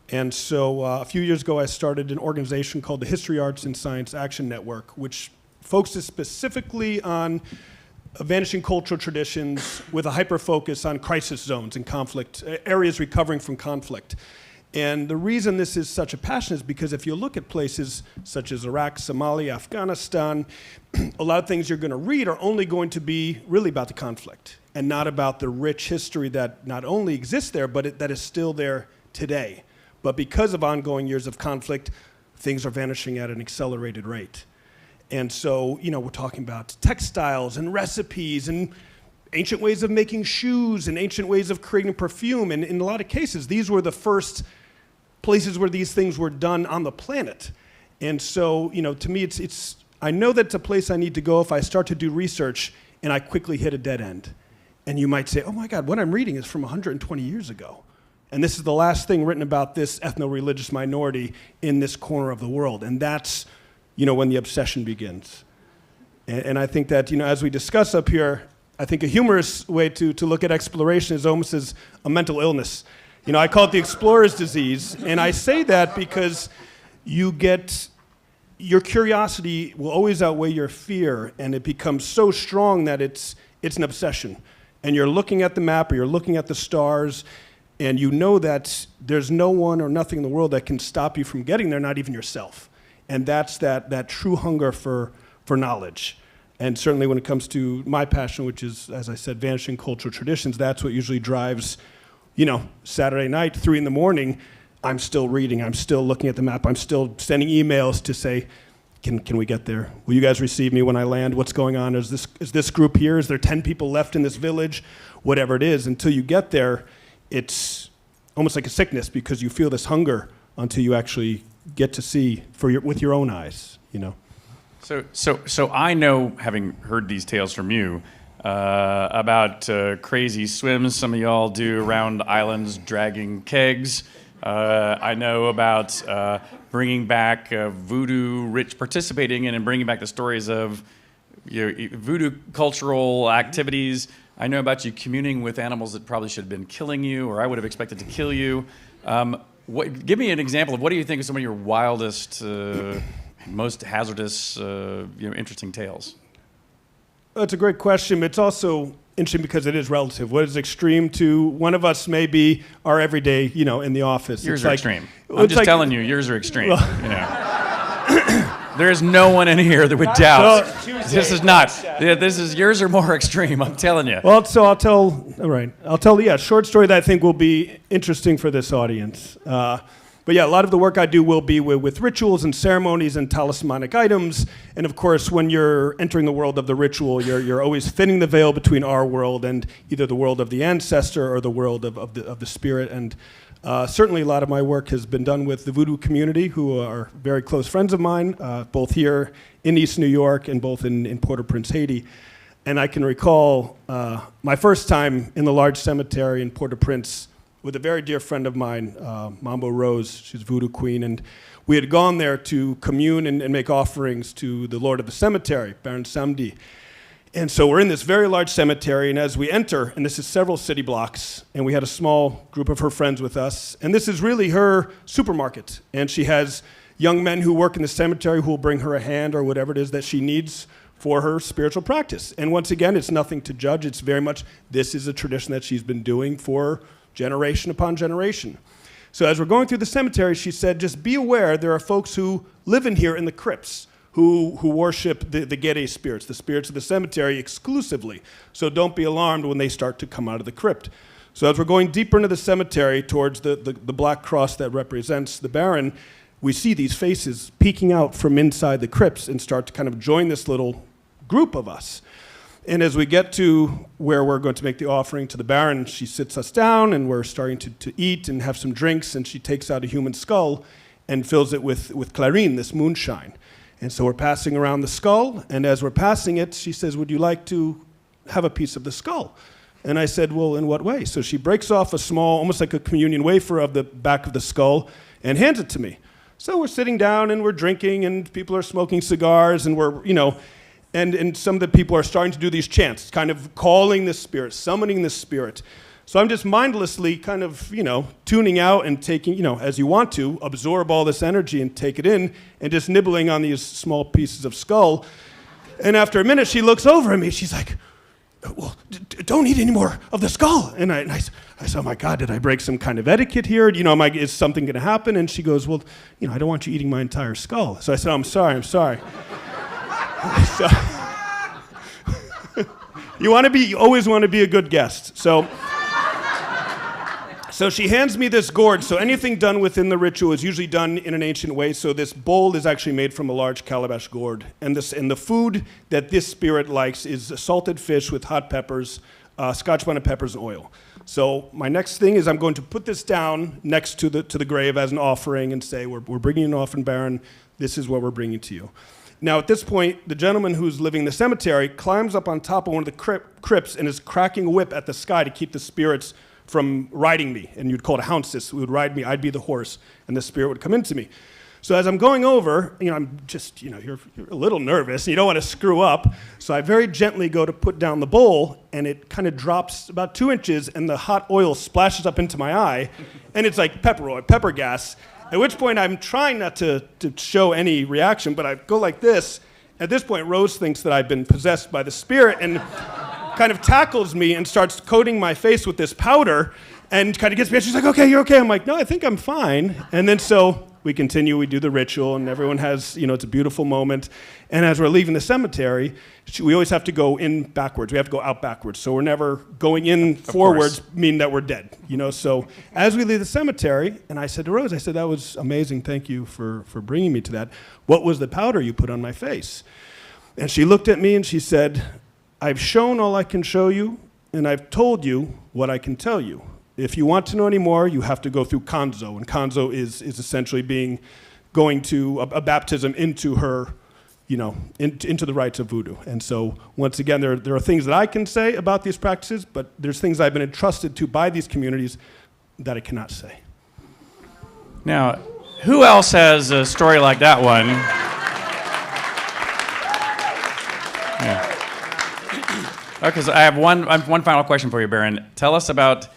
And so a few years ago, I started an organization called the History, Arts, and Science Action Network, which focuses specifically on vanishing cultural traditions with a hyper-focus on crisis zones and conflict, areas recovering from conflict. And the reason this is such a passion is because if you look at places such as Iraq, Somalia, Afghanistan, a lot of things you're going to read are only going to be really about the conflict and not about the rich history that not only exists there, but that is still there today. But because of ongoing years of conflict, things are vanishing at an accelerated rate. And so, we're talking about textiles and recipes and ancient ways of making shoes and ancient ways of creating perfume. And in a lot of cases, these were the first places where these things were done on the planet. And so, to me, I know that it's a place I need to go if I start to do research and I quickly hit a dead end. And you might say, oh my God, what I'm reading is from 120 years ago. And this is the last thing written about this ethno-religious minority in this corner of the world. And that's, when the obsession begins. And I think that, as we discuss up here, I think a humorous way to look at exploration is almost as a mental illness. I call it the explorer's disease. And I say that because your curiosity will always outweigh your fear, and it becomes so strong that it's an obsession. And you're looking at the map or you're looking at the stars, and you know that there's no one or nothing in the world that can stop you from getting there, not even yourself. And that's that true hunger for knowledge. And certainly when it comes to my passion, which is, as I said, vanishing cultural traditions, that's what usually drives, Saturday night, 3 a.m, I'm still reading, I'm still looking at the map, I'm still sending emails to say, can we get there? Will you guys receive me when I land? What's going on? Is this group here? Is there 10 people left in this village? Whatever it is, until you get there, it's almost like a sickness because you feel this hunger until you actually get to see with your own eyes, you know. So I know, having heard these tales from you, about crazy swims some of y'all do around islands dragging kegs. I know about bringing back participating in and bringing back the stories of voodoo cultural activities. I know about you communing with animals that probably should have been killing you, or I would have expected to kill you. Give me an example of what do you think are some of your wildest, most hazardous, interesting tales? That's a great question. It's also interesting because it is relative. What is extreme to one of us may be our everyday, in the office. Yours it's are like, extreme. I'm just telling you, yours are extreme. There is no one in here that would doubt. This is not. Yours are more extreme. I'm telling you. Well, so I'll tell a short story that I think will be interesting for this audience. But yeah, a lot of the work I do will be with rituals and ceremonies and talismanic items. And of course, when you're entering the world of the ritual, you're always thinning the veil between our world and either the world of the ancestor or the world of the spirit. And certainly a lot of my work has been done with the voodoo community, who are very close friends of mine, both here in East New York and both in Port-au-Prince, Haiti. And I can recall my first time in the large cemetery in Port-au-Prince with a very dear friend of mine, Mambo Rose. She's a voodoo queen, and we had gone there to commune and make offerings to the Lord of the Cemetery, Baron Samedi. And so we're in this very large cemetery, and as we enter, and this is several city blocks, and we had a small group of her friends with us, and this is really her supermarket. And she has young men who work in the cemetery who will bring her a hand or whatever it is that she needs for her spiritual practice. And once again, it's nothing to judge. It's very much, this is a tradition that she's been doing for generation upon generation. So as we're going through the cemetery, she said, just be aware there are folks who live in here in the crypts who worship the Gede spirits, the spirits of the cemetery exclusively. So don't be alarmed when they start to come out of the crypt. So as we're going deeper into the cemetery towards the black cross that represents the Baron, we see these faces peeking out from inside the crypts and start to kind of join this little group of us. And as we get to where we're going to make the offering to the Baron, she sits us down and we're starting to eat and have some drinks, and she takes out a human skull and fills it with clarine, this moonshine. And so we're passing around the skull, and as we're passing it, she says, would you like to have a piece of the skull? And I said, well, in what way? So she breaks off a small, almost like a communion wafer of the back of the skull and hands it to me. So we're sitting down and we're drinking and people are smoking cigars and we're, and some of the people are starting to do these chants, kind of calling the spirit, summoning the spirit. So I'm just mindlessly kind of, tuning out and taking, as you want to, absorb all this energy and take it in and just nibbling on these small pieces of skull. And after a minute, she looks over at me. She's like, well, don't eat any more of the skull. And I said, oh my God, did I break some kind of etiquette here? Is something going to happen? And she goes, well, I don't want you eating my entire skull. So I said, I'm sorry. So, you always want to be a good guest. So she hands me this gourd. So anything done within the ritual is usually done in an ancient way. So this bowl is actually made from a large calabash gourd. And the food that this spirit likes is salted fish with hot peppers, Scotch bonnet peppers, and oil. So my next thing is I'm going to put this down next to the grave as an offering and say, we're bringing an offering, Baron. This is what we're bringing to you. Now, at this point, the gentleman who's living in the cemetery climbs up on top of one of the crypts and is cracking a whip at the sky to keep the spirits from riding me. And you'd call it a houndsis. It would ride me. I'd be the horse, and the spirit would come into me. So as I'm going over, I'm just, you're a little nervous, and you don't want to screw up. So I very gently go to put down the bowl, and it kind of drops about 2 inches, and the hot oil splashes up into my eye, and it's like pepper gas. At which point I'm trying not to show any reaction, but I go like this. At this point, Rose thinks that I've been possessed by the spirit and kind of tackles me and starts coating my face with this powder and kind of gets me. She's like, okay, you're okay. I'm like, no, I think I'm fine. And then so we continue, we do the ritual, and everyone has, it's a beautiful moment. And as we're leaving the cemetery, we always have to go in backwards. We have to go out backwards. So we're never going in forwards, meaning that we're dead. So as we leave the cemetery, and I said to Rose, that was amazing. Thank you for bringing me to that. What was the powder you put on my face? And she looked at me and she said, I've shown all I can show you, and I've told you what I can tell you. If you want to know any more, you have to go through Kanzo. And Kanzo is essentially going to a baptism into her, into the rites of voodoo. And so, once again, there are things that I can say about these practices, but there's things I've been entrusted to by these communities that I cannot say. Now, who else has a story like that one? Because I have one final question for you, Baron. Tell us about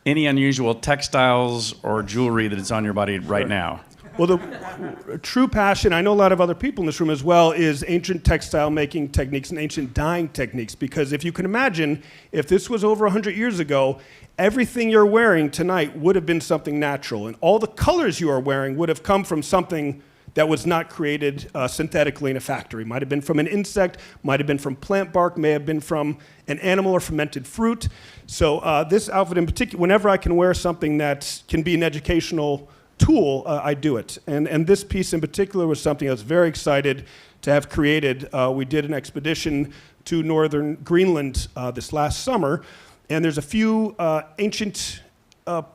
any unusual textiles or jewelry that is on your body right now. Well, the true passion, I know a lot of other people in this room as well, is ancient textile making techniques and ancient dyeing techniques. Because if you can imagine, if this was over 100 years ago, everything you're wearing tonight would have been something natural. And all the colors you are wearing would have come from something that was not created synthetically in a factory. Might have been from an insect, might have been from plant bark, may have been from an animal or fermented fruit. So this outfit in particular, whenever I can wear something that can be an educational tool, I do it. And this piece in particular was something I was very excited to have created. We did an expedition to northern Greenland this last summer, and there's a few ancient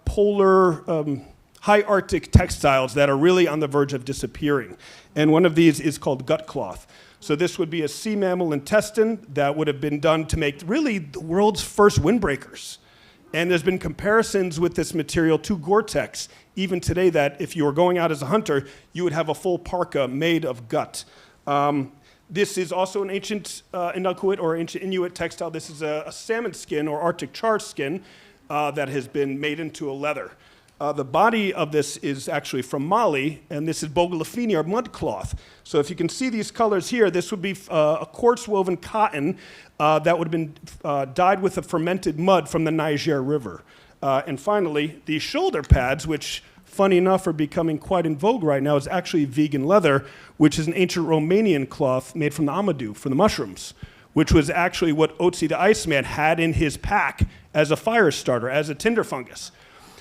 polar high Arctic textiles that are really on the verge of disappearing. And one of these is called gut cloth. So this would be a sea mammal intestine that would have been done to make really the world's first windbreakers. And there's been comparisons with this material to Gore-Tex, even today, that if you were going out as a hunter, you would have a full parka made of gut. This is also an ancient Inuit or ancient Inuit textile. This is a salmon skin or Arctic char skin that has been made into a leather. The body of this is actually from Mali, and this is Bogolafini, or mud cloth. So if you can see these colors here, this would be a quartz-woven cotton that would have been dyed with a fermented mud from the Niger River. And finally, these shoulder pads, which, funny enough, are becoming quite in vogue right now, is actually vegan leather, which is an ancient Romanian cloth made from the amadou, from the mushrooms, which was actually what Otzi the Iceman had in his pack as a fire starter, as a tinder fungus.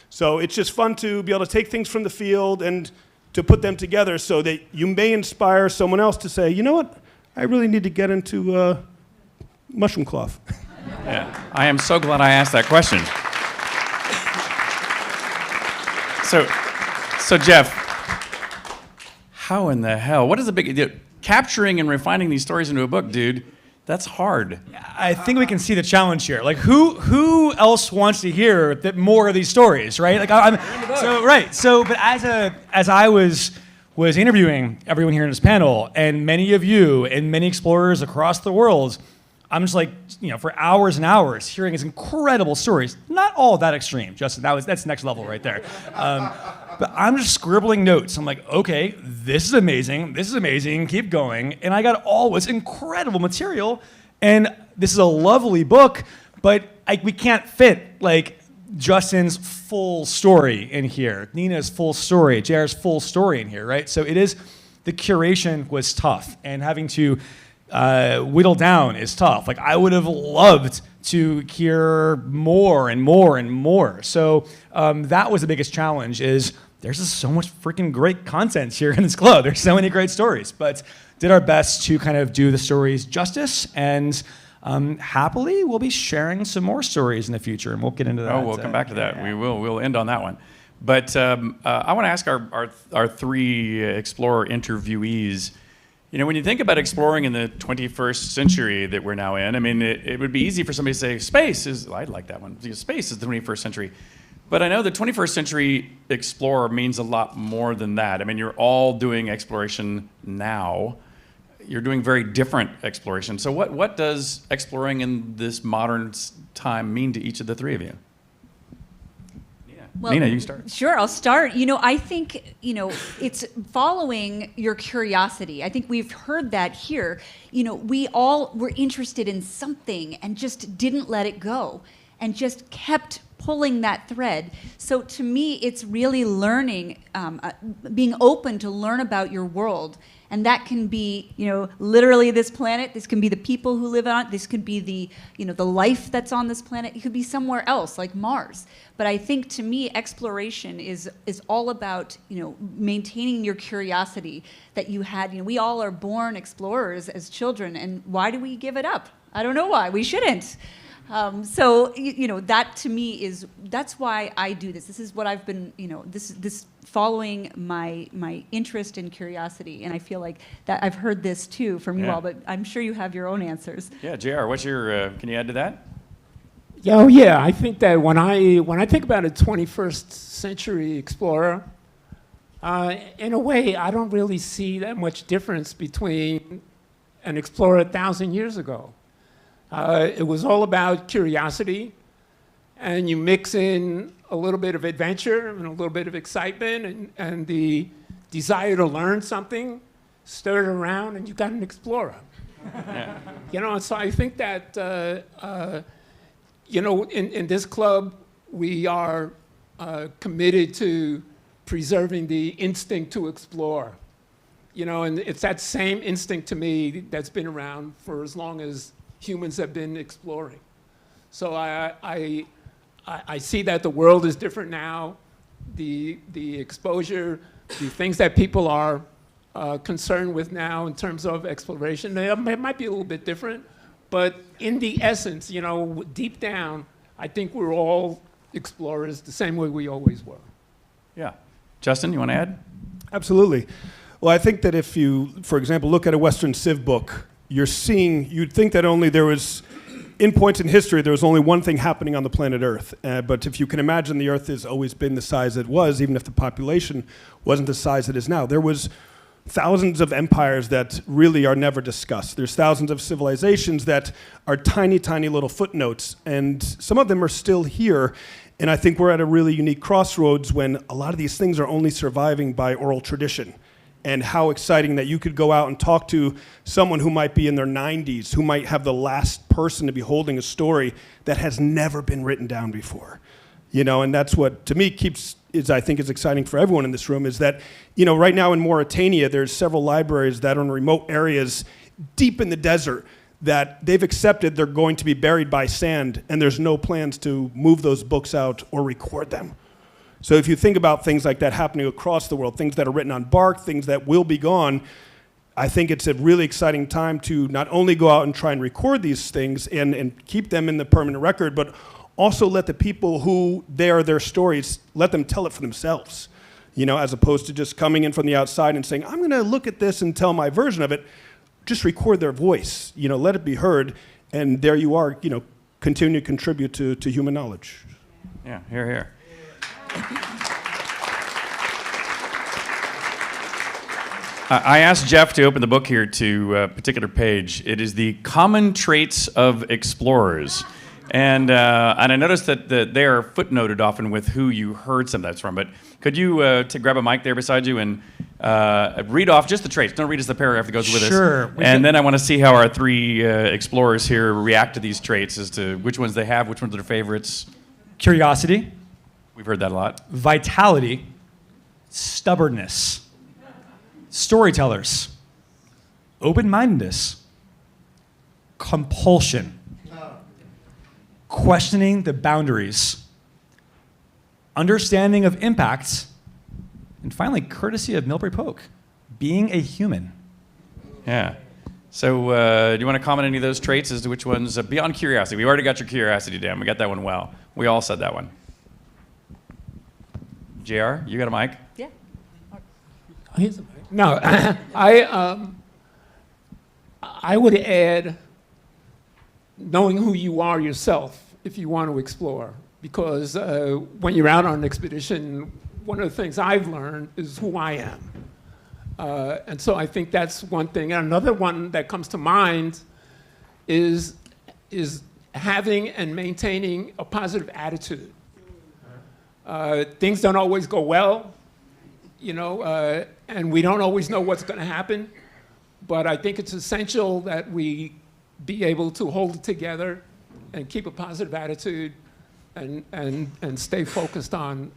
So it's just fun to be able to take things from the field and to put them together so that you may inspire someone else to say, you know what, I really need to get into mushroom cloth. Yeah, I am so glad I asked that question. So Jeff, how in the hell, what is the big, capturing and refining these stories into a book, dude, that's hard. I think we can see the challenge here. Like, who else wants to hear more of these stories, right? Like, but as I was interviewing everyone here in this panel, and many of you and many explorers across the world, I'm just like, for hours and hours hearing these incredible stories. Not all that extreme, Justin. That's next level right there. But I'm just scribbling notes. I'm like, okay, this is amazing. This is amazing. Keep going. And I got all this incredible material. And this is a lovely book, but we can't fit like Justin's full story in here, Nina's full story, JR's full story in here, right? So the curation was tough, and having to whittle down is tough. Like, I would have loved to hear more and more and more. So that was the biggest challenge, is there's just so much freaking great content here in this club. There's so many great stories, but did our best to kind of do the stories justice, and happily we'll be sharing some more stories in the future, and we'll get into that. Oh, we'll come back to that. We will. We'll end on that one. But I want to ask our three explorer interviewees, when you think about exploring in the 21st century that we're now in, I mean, it would be easy for somebody to say, space is, I'd like that one, space is the 21st century. But I know the 21st century explorer means a lot more than that. I mean, you're all doing exploration now. You're doing very different exploration. So what does exploring in this modern time mean to each of the three of you? Well, Nina, you start. Sure, I'll start. I think, it's following your curiosity. I think we've heard that here. We all were interested in something and just didn't let it go. and just kept pulling that thread. So to me, it's really learning, being open to learn about your world. And that can be, literally this planet. This can be the people who live on it. This could be the life that's on this planet. It could be somewhere else, like Mars. But I think, to me, exploration is all about, maintaining your curiosity that you had. We all are born explorers as children, and why do we give it up? I don't know why. We shouldn't. That to me that's why I do this. This is what I've been, this following my interest and curiosity. And I feel like that I've heard this too from you all, but I'm sure you have your own answers. Yeah, JR, what's your, can you add to that? Oh yeah, I think that when I think about a 21st century explorer, in a way, I don't really see that much difference between an explorer 1,000 years ago. It was all about curiosity, and you mix in a little bit of adventure and a little bit of excitement and the desire to learn something, stir it around, and you got an explorer. Yeah. So I think that, in this club, we are committed to preserving the instinct to explore. And it's that same instinct to me that's been around for as long as humans have been exploring. So I see that the world is different now. The exposure, the things that people are concerned with now in terms of exploration, it might be a little bit different, but in the essence, deep down, I think we're all explorers the same way we always were. Yeah. Justin, you want to add? Absolutely. Well, I think that if you, for example, look at a Western Civ book, you'd think that only there was, in points in history, there was only one thing happening on the planet Earth. But if you can imagine, the Earth has always been the size it was, even if the population wasn't the size it is now. There was thousands of empires that really are never discussed. There's thousands of civilizations that are tiny, tiny little footnotes, and some of them are still here. And I think we're at a really unique crossroads when a lot of these things are only surviving by oral tradition. And how exciting that you could go out and talk to someone who might be in their 90s, who might have the last person to be holding a story that has never been written down before. And that's what, to me, I think is exciting for everyone in this room, is that, right now in Mauritania, there's several libraries that are in remote areas deep in the desert that they've accepted they're going to be buried by sand, and there's no plans to move those books out or record them. So if you think about things like that happening across the world, things that are written on bark, things that will be gone, I think it's a really exciting time to not only go out and try and record these things and keep them in the permanent record, but also let the people who they are their stories, let them tell it for themselves, as opposed to just coming in from the outside and saying, I'm going to look at this and tell my version of it. Just record their voice, let it be heard, and there you are, continue to contribute to human knowledge. Yeah, hear, hear. I asked Jeff to open the book here to a particular page. It is the Common Traits of Explorers. And I noticed that they are footnoted often with who you heard some of that from. But could you grab a mic there beside you and read off just the traits? Don't read us the paragraph that goes with us. Sure. And then I want to see how our three explorers here react to these traits as to which ones they have, which ones are their favorites. Curiosity. We've heard that a lot. Vitality. Stubbornness. Storytellers. Open-mindedness. Compulsion. Questioning the boundaries. Understanding of impacts. And finally, courtesy of Milbury Polk. Being a human. Yeah. So do you want to comment on any of those traits as to which ones, beyond curiosity? We already got your curiosity down. We got that one well. We all said that one. JR, you got a mic? Yeah. Here's a mic. No, I would add knowing who you are yourself if you want to explore. Because when you're out on an expedition, one of the things I've learned is who I am. And so I think that's one thing. And another one that comes to mind is having and maintaining a positive attitude. Things don't always go well, and we don't always know what's going to happen. But I think it's essential that we be able to hold it together and keep a positive attitude and stay focused on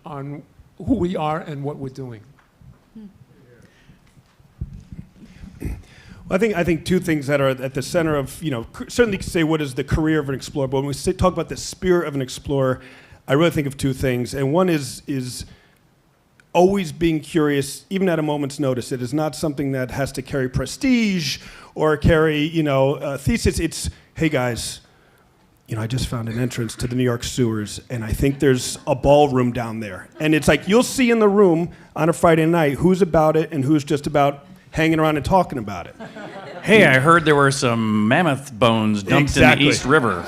who we are and what we're doing. Well, I think two things that are at the center of, certainly say what is the career of an explorer, but when we talk about the spirit of an explorer, I really think of two things. And one is always being curious, even at a moment's notice. It is not something that has to carry prestige or carry, a thesis. It's, hey guys, I just found an entrance to the New York sewers, and I think there's a ballroom down there. And it's like, you'll see in the room on a Friday night who's about it and who's just about hanging around and talking about it. Hey, I heard there were some mammoth bones dumped in the East River.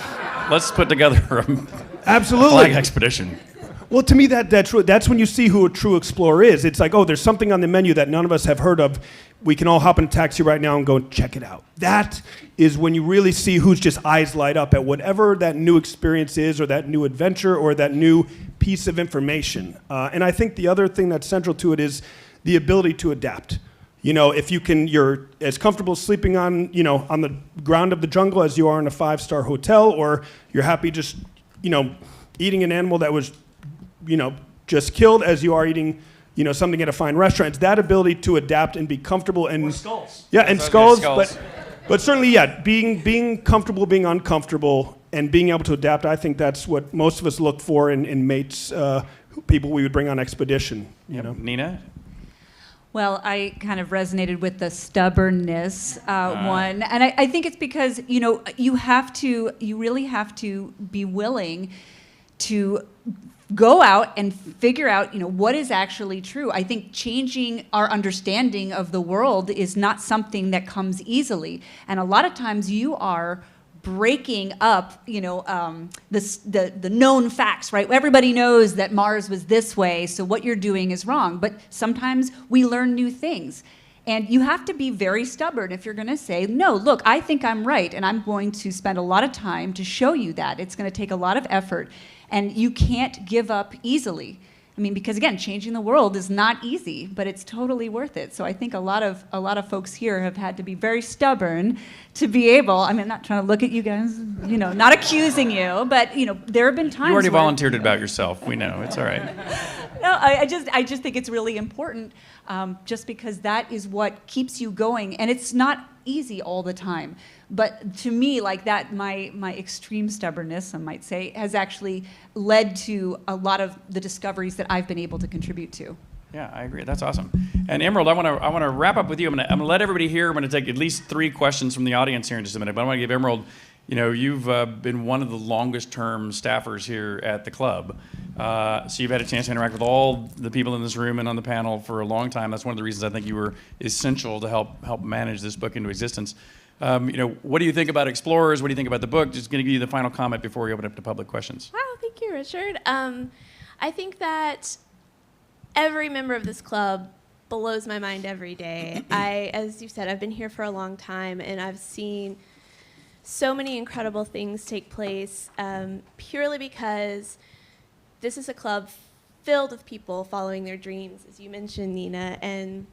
Let's put together a Absolutely. flag expedition. Well, to me, that's when you see who a true explorer is. It's like, oh, there's something on the menu that none of us have heard of. We can all hop in a taxi right now and go check it out. That is when you really see who's just eyes light up at whatever that new experience is, or that new adventure, or that new piece of information. And I think the other thing that's central to it is the ability to adapt. If you're as comfortable sleeping on the ground of the jungle as you are in a 5-star hotel, or you're happy just, eating an animal that was, just killed as you are eating, something at a fine restaurant. It's that ability to adapt and be comfortable and skulls. Yeah, and skulls. But certainly, yeah, being comfortable, being uncomfortable, and being able to adapt. I think that's what most of us look for in mates, people we would bring on expedition. Nina? Well, I kind of resonated with the stubbornness one, and I think it's because you really have to be willing to go out and figure out what is actually true. I think changing our understanding of the world is not something that comes easily, and a lot of times you are breaking up, the known facts, right? Everybody knows that Mars was this way, so what you're doing is wrong. But sometimes we learn new things. And you have to be very stubborn if you're going to say, no, look, I think I'm right, and I'm going to spend a lot of time to show you that. It's going to take a lot of effort, and you can't give up easily. Because again, changing the world is not easy, but it's totally worth it. So I think a lot of folks here have had to be very stubborn to be able. I'm not trying to look at you guys, not accusing you, but there have been times. You already volunteered about yourself. We know it's all right. No, I just think it's really important, just because that is what keeps you going, and it's not easy all the time. But to me, like that, my extreme stubbornness, I might say, has actually led to a lot of the discoveries that I've been able to contribute to. Yeah, I agree. That's awesome. And Emerald, I want to wrap up with you. I'm going to let everybody here. I'm going to take at least 3 questions from the audience here in just a minute. But I want to give Emerald, you've been one of the longest-term staffers here at the club. So you've had a chance to interact with all the people in this room and on the panel for a long time. That's one of the reasons I think you were essential to help manage this book into existence. What do you think about Explorers? What do you think about the book? Just going to give you the final comment before we open up to public questions. Wow, thank you, Richard. I think that every member of this club blows my mind every day. As you said, I've been here for a long time, and I've seen so many incredible things take place purely because this is a club filled with people following their dreams, as you mentioned, Nina, and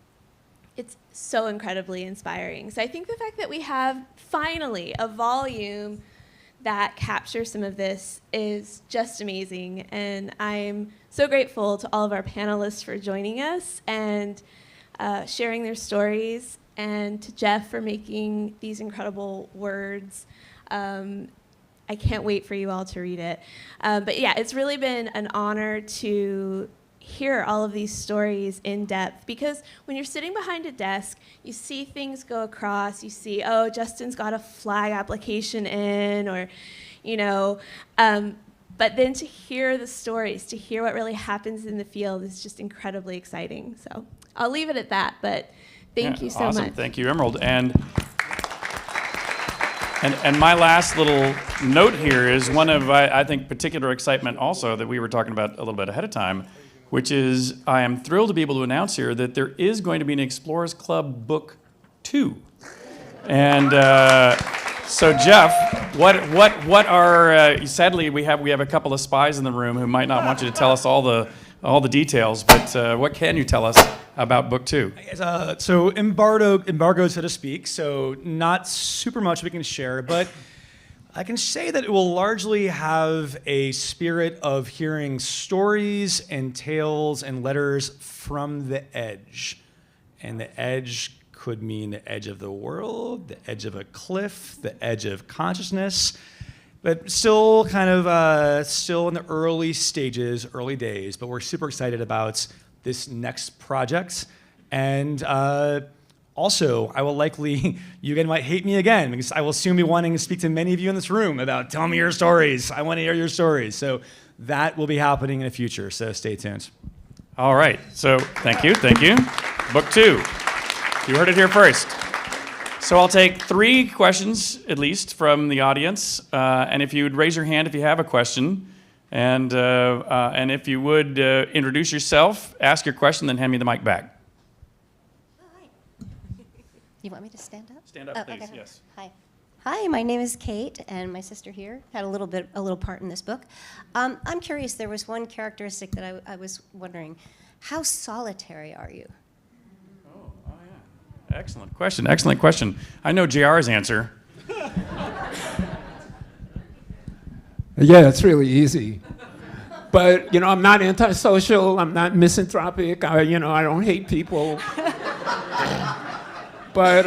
it's so incredibly inspiring. So I think the fact that we have finally a volume that captures some of this is just amazing. And I'm so grateful to all of our panelists for joining us and sharing their stories, and to Jeff for making these incredible words. I can't wait for you all to read it. But yeah, it's really been an honor to hear all of these stories in depth, because when you're sitting behind a desk, you see things go across, you see, oh, Justin's got a flag application in, or, but then to hear the stories, to hear what really happens in the field is just incredibly exciting. So I'll leave it at that, but thank you so awesome. much. Thank you, Emerald. And my last little note here is one of, I think, particular excitement also that we were talking about a little bit ahead of time, which is I am thrilled to be able to announce here that there is going to be an Explorers Club Book 2. And so Jeff, what are sadly we have a couple of spies in the room who might not want you to tell us all the details, but what can you tell us about Book 2? So embargoed, so to speak. So not super much we can share, but I can say that it will largely have a spirit of hearing stories and tales and letters from the edge. And the edge could mean the edge of the world, the edge of a cliff, the edge of consciousness, but still kind of still in the early stages, early days. But we're super excited about this next project. And also, I will likely, you again might hate me again, because I will soon be wanting to speak to many of you in this room about tell me your stories. I want to hear your stories. So that will be happening in the future, so stay tuned. All right, so thank you. Book 2. You heard it here first. So I'll take 3 questions, at least, from the audience. And if you would raise your hand if you have a question. And if you would introduce yourself, ask your question, then hand me the mic back. You want me to stand up? Stand up, please, okay. yes. Hi. Hi, my name is Kate, and my sister here had a little part in this book. I'm curious, there was one characteristic that I was wondering. How solitary are you? Oh, yeah. Excellent question. I know JR's answer. Yeah, it's really easy. But, I'm not antisocial. I'm not misanthropic. I don't hate people. But,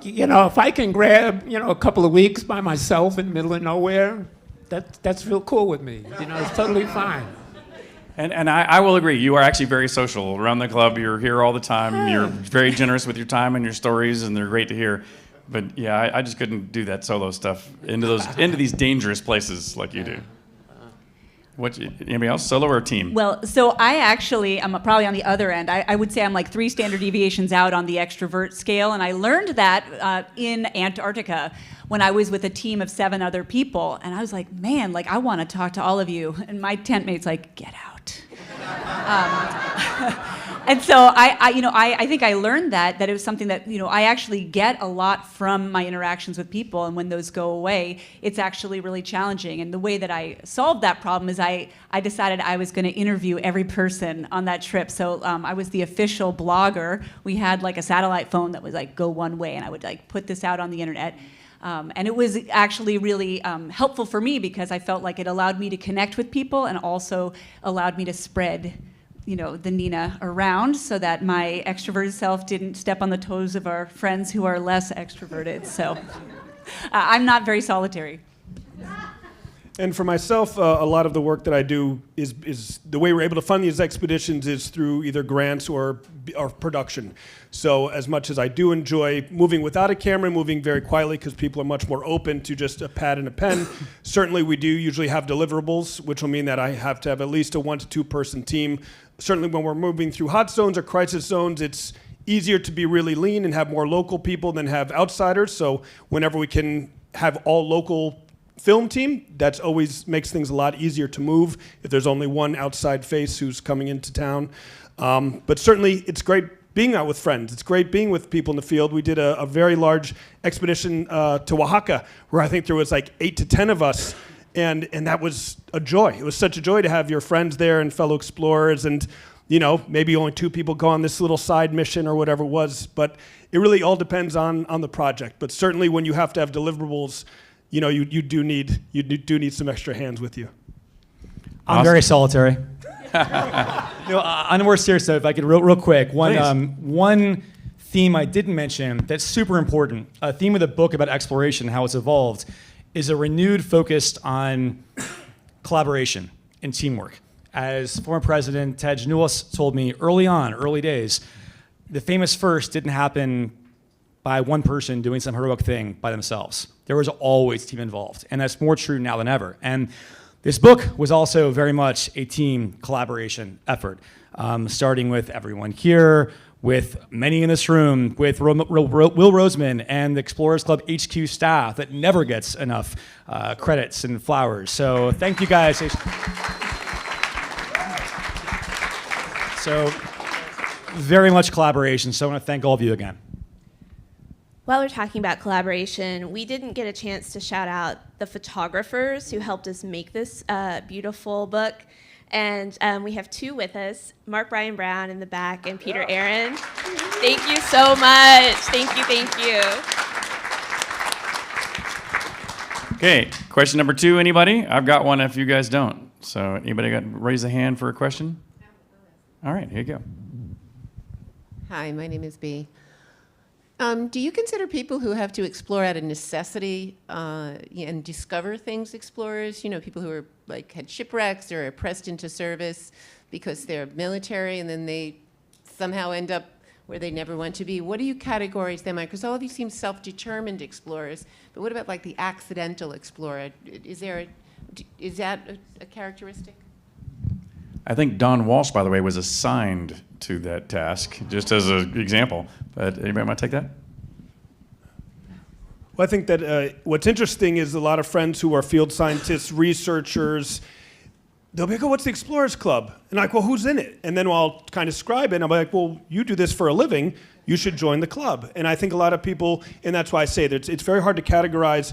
if I can grab, a couple of weeks by myself in the middle of nowhere, that's real cool with me. It's totally fine. And I will agree. You are actually very social around the club. You're here all the time. You're very generous with your time and your stories, and they're great to hear. But yeah, I just couldn't do that solo stuff into these dangerous places like you do. Anybody else, solo or team? Well, so I'm probably on the other end. I would say I'm like 3 standard deviations out on the extrovert scale, and I learned that in Antarctica when I was with a team of 7 other people, and I was like, man, I want to talk to all of you, and my tent mate's like, get out. And so I think I learned that it was something that I actually get a lot from my interactions with people, and when those go away, it's actually really challenging. And the way that I solved that problem is I decided I was going to interview every person on that trip. So I was the official blogger. We had a satellite phone that was go one way, and I would put this out on the internet. And it was actually really helpful for me because I felt like it allowed me to connect with people and also allowed me to spread the Nina around so that my extroverted self didn't step on the toes of our friends who are less extroverted. So I'm not very solitary. And for myself, a lot of the work that I do is the way we're able to fund these expeditions is through either grants or production. So as much as I do enjoy moving without a camera, moving very quietly because people are much more open to just a pad and a pen, certainly we do usually have deliverables, which will mean that I have to have at least a 1 to 2 person team. Certainly when we're moving through hot zones or crisis zones, it's easier to be really lean and have more local people than have outsiders. So whenever we can have all local film team, that always makes things a lot easier to move if there's only one outside face who's coming into town. But certainly it's great being out with friends. It's great being with people in the field. We did a very large expedition to Oaxaca where I think there was 8 to 10 of us. And that was a joy. It was such a joy to have your friends there and fellow explorers and, maybe only 2 people go on this little side mission or whatever it was. But it really all depends on the project. But certainly when you have to have deliverables, you do need some extra hands with you. I'm very solitary. On a more serious note, if I could real quick, one theme I didn't mention that's super important, a theme of the book about exploration, how it's evolved, is a renewed focus on collaboration and teamwork. As former President Ted Roosevelt told me early days, the famous first didn't happen by one person doing some heroic thing by themselves. There was always a team involved, and that's more true now than ever. And this book was also very much a team collaboration effort, starting with everyone here, with many in this room, with Will Roseman and the Explorers Club HQ staff that never gets enough credits and flowers. So thank you guys. So very much collaboration, so I want to thank all of you again. While we're talking about collaboration, we didn't get a chance to shout out the photographers who helped us make this beautiful book. And we have 2 with us, Mark Brian Brown in the back and Peter Aaron. Thank you so much. Thank you. Okay, question number 2, anybody? I've got one if you guys don't. So anybody raise a hand for a question? All right, here you go. Hi, my name is B. Do you consider people who have to explore out of necessity and discover things explorers? You know, people who are like had shipwrecks or are pressed into service because they're military and then they somehow end up where they never want to be. What do you categorize them like? Because all of you seem self-determined explorers, but what about like the accidental explorer? Is that a characteristic? I think Don Walsh, by the way, was assigned to that task, just as an example. But anybody want to take that? Well, I think that what's interesting is a lot of friends who are field scientists, researchers, they'll be like, oh, what's the Explorers Club? And I'm like, well, who's in it? And then I'll kind of describe it, and I'll be like, well, you do this for a living, you should join the club. And I think a lot of people, and that's why I say that it's very hard to categorize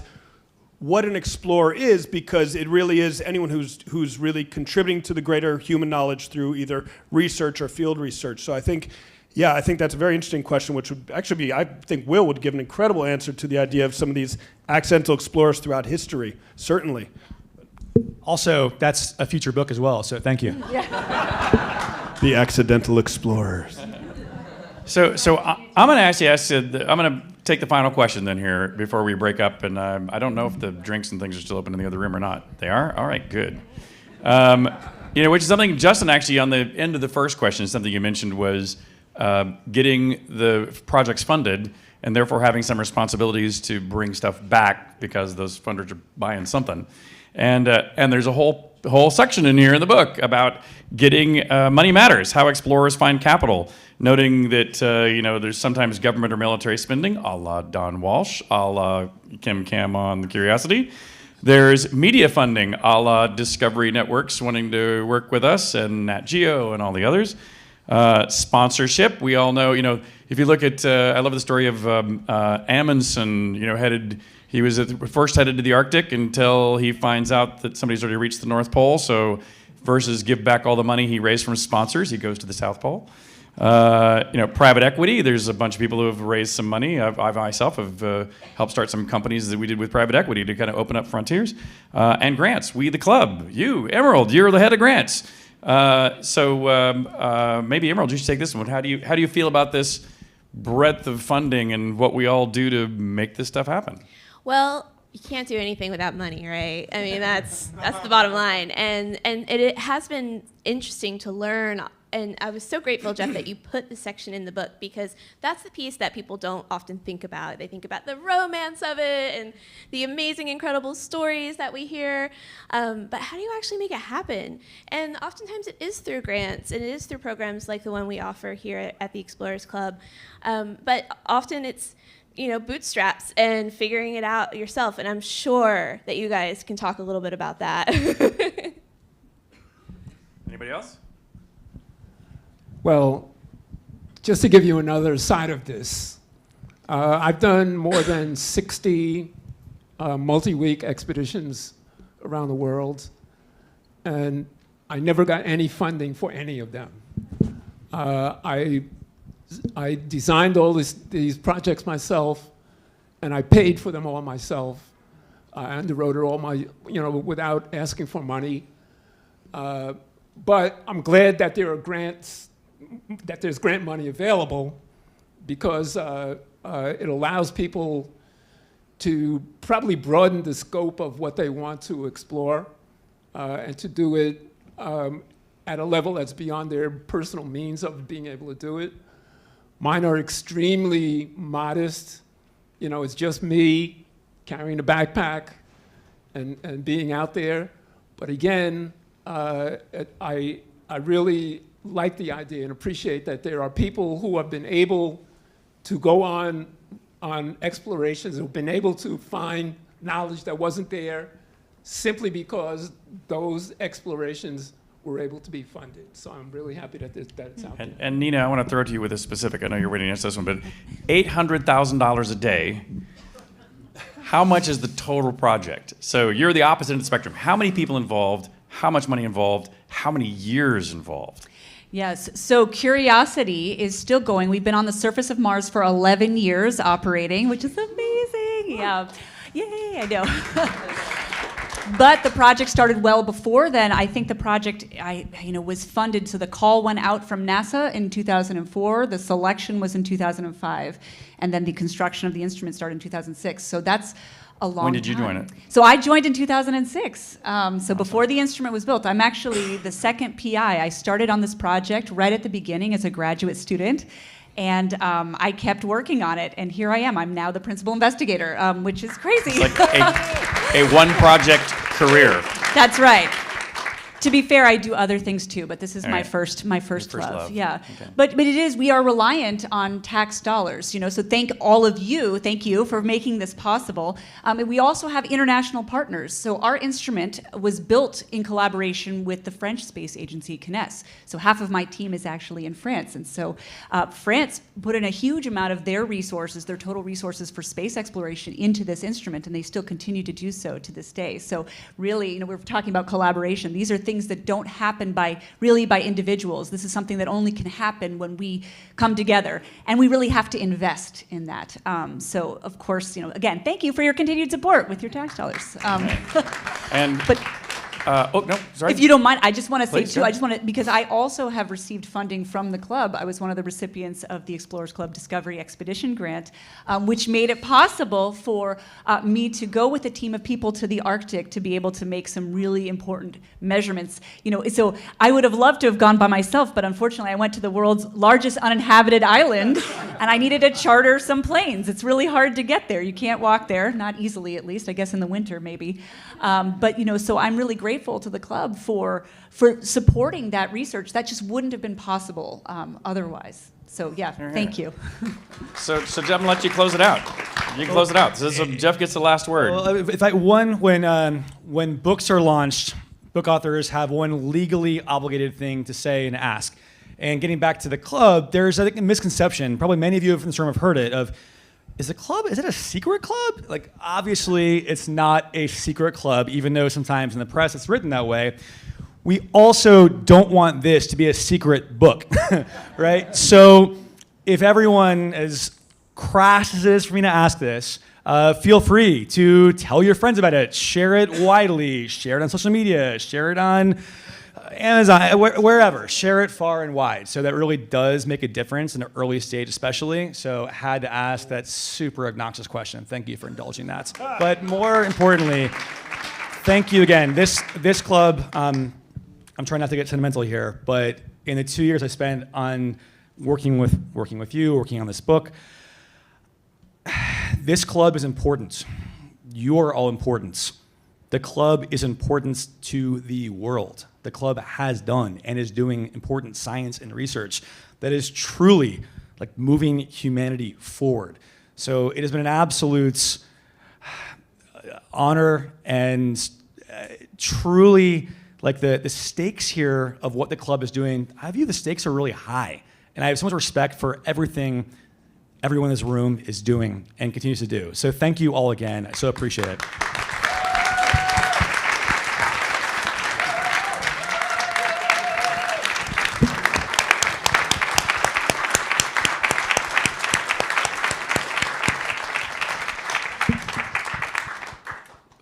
what an explorer is, because it really is anyone who's really contributing to the greater human knowledge through either research or field research. So I think that's a very interesting question, which would actually be, I think Will would give an incredible answer to the idea of some of these accidental explorers throughout history, certainly. Also, that's a future book as well, so thank you. The accidental explorers. So I'm going to actually I'm going to take the final question then here before we break up, and I don't know if the drinks and things are still open in the other room or not. They are? All right, good. Which is something, Justin, actually on the end of the first question, something you mentioned was getting the projects funded and therefore having some responsibilities to bring stuff back because those funders are buying something. And there's a whole section in here in the book about getting money matters, how explorers find capital, noting that there's sometimes government or military spending, a la Don Walsh, a la Kim Cam on the Curiosity. There's media funding, a la Discovery Networks wanting to work with us and Nat Geo and all the others. Sponsorship, we all know, if you look at, I love the story of Amundsen, he was first headed to the Arctic until he finds out that somebody's already reached the North Pole. So versus give back all the money he raised from sponsors, he goes to the South Pole. Private equity, there's a bunch of people who have raised some money. I myself have helped start some companies that we did with private equity to kind of open up frontiers. And grants, we the club, you, Emerald, you're the head of grants. Maybe Emerald, you should take this one. How do you feel about this breadth of funding and what we all do to make this stuff happen? Well, you can't do anything without money, right? I mean, that's the bottom line. And it has been interesting to learn. And I was so grateful, Jeff, that you put the section in the book, because that's the piece that people don't often think about. They think about the romance of it and the amazing, incredible stories that we hear. But how do you actually make it happen? And oftentimes it is through grants, and it is through programs like the one we offer here at the Explorers Club. But often it's bootstraps and figuring it out yourself. And I'm sure that you guys can talk a little bit about that. Anybody else? Well, just to give you another side of this, I've done more than 60 multi-week expeditions around the world, and I never got any funding for any of them. I designed all these projects myself, and I paid for them all myself. I underwrote it all without asking for money. But I'm glad that there are grants, that there's grant money available, because it allows people to probably broaden the scope of what they want to explore and to do it at a level that's beyond their personal means of being able to do it. Mine are extremely modest. It's just me carrying a backpack and being out there. But again, I really like the idea and appreciate that there are people who have been able to go on explorations, who've been able to find knowledge that wasn't there simply because those explorations were able to be funded. So I'm really happy that it's out there. And Nina, I want to throw it to you with a specific, I know you're waiting to answer this one, but $800,000 a day, how much is the total project? So you're the opposite end of the spectrum. How many people involved? How much money involved? How many years involved? Yes, so Curiosity is still going. We've been on the surface of Mars for 11 years operating, which is amazing. Yeah. Yay, I know. But the project started well before then. I think the project was funded, so the call went out from NASA in 2004, the selection was in 2005, and then the construction of the instrument started in 2006. So that's a long time. When did you join it? So I joined in 2006. So before the instrument was built. I'm actually the second PI. I started on this project right at the beginning as a graduate student. And I kept working on it, and here I am. I'm now the principal investigator, which is crazy. It's like a one-project career. That's right. To be fair, I do other things too, but this is my right. first love. Yeah. Okay. But it is, we are reliant on tax dollars, so thank you for making this possible. And we also have international partners. So our instrument was built in collaboration with the French space agency, CNES. So half of my team is actually in France. And so France put in a huge amount of their resources, their total resources for space exploration into this instrument, and they still continue to do so to this day. So really, we're talking about collaboration. These are things that don't happen by individuals. This is something that only can happen when we come together, and we really have to invest in that. So, of course, again, thank you for your continued support with your tax dollars. Sorry. If you don't mind, I just want to say Please, too, because I also have received funding from the club. I was one of the recipients of the Explorers Club Discovery Expedition Grant, which made it possible for me to go with a team of people to the Arctic to be able to make some really important measurements. So I would have loved to have gone by myself, but unfortunately I went to the world's largest uninhabited island, and I needed to charter some planes. It's really hard to get there. You can't walk there, not easily at least, I guess in the winter maybe. So I'm really grateful to the club for supporting that research. That just wouldn't have been possible otherwise. So yeah, thank you. So Jeff, I'm gonna let you close it out. You can close it out. So Jeff gets the last word. Well, when books are launched, book authors have one legally obligated thing to say and ask. And getting back to the club, there's I think a misconception. Probably many of you in this room have heard it of. Is it a secret club? Like, obviously, it's not a secret club, even though sometimes in the press it's written that way. We also don't want this to be a secret book, right? So if everyone, as crass as it is for me to ask this, feel free to tell your friends about it, share it widely, share it on social media, share it on Amazon, wherever. Share it far and wide. So that really does make a difference in the early stage especially. So I had to ask that super obnoxious question. Thank you for indulging that. But more importantly, thank you again. This club, I'm trying not to get sentimental here, but in the 2 years I spent on working with you, working on this book, this club is important. You are all important. The club is important to the world. The club has done and is doing important science and research that is truly like moving humanity forward. So it has been an absolute honor and truly like the stakes here of what the club is doing. I view the stakes are really high, and I have so much respect for everything everyone in this room is doing and continues to do. So thank you all again. I so appreciate it.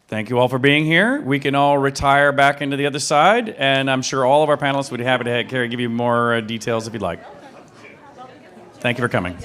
Thank you all for being here. We can all retire back into the other side, and I'm sure all of our panelists would be happy to give you more details if you'd like. Thank you for coming.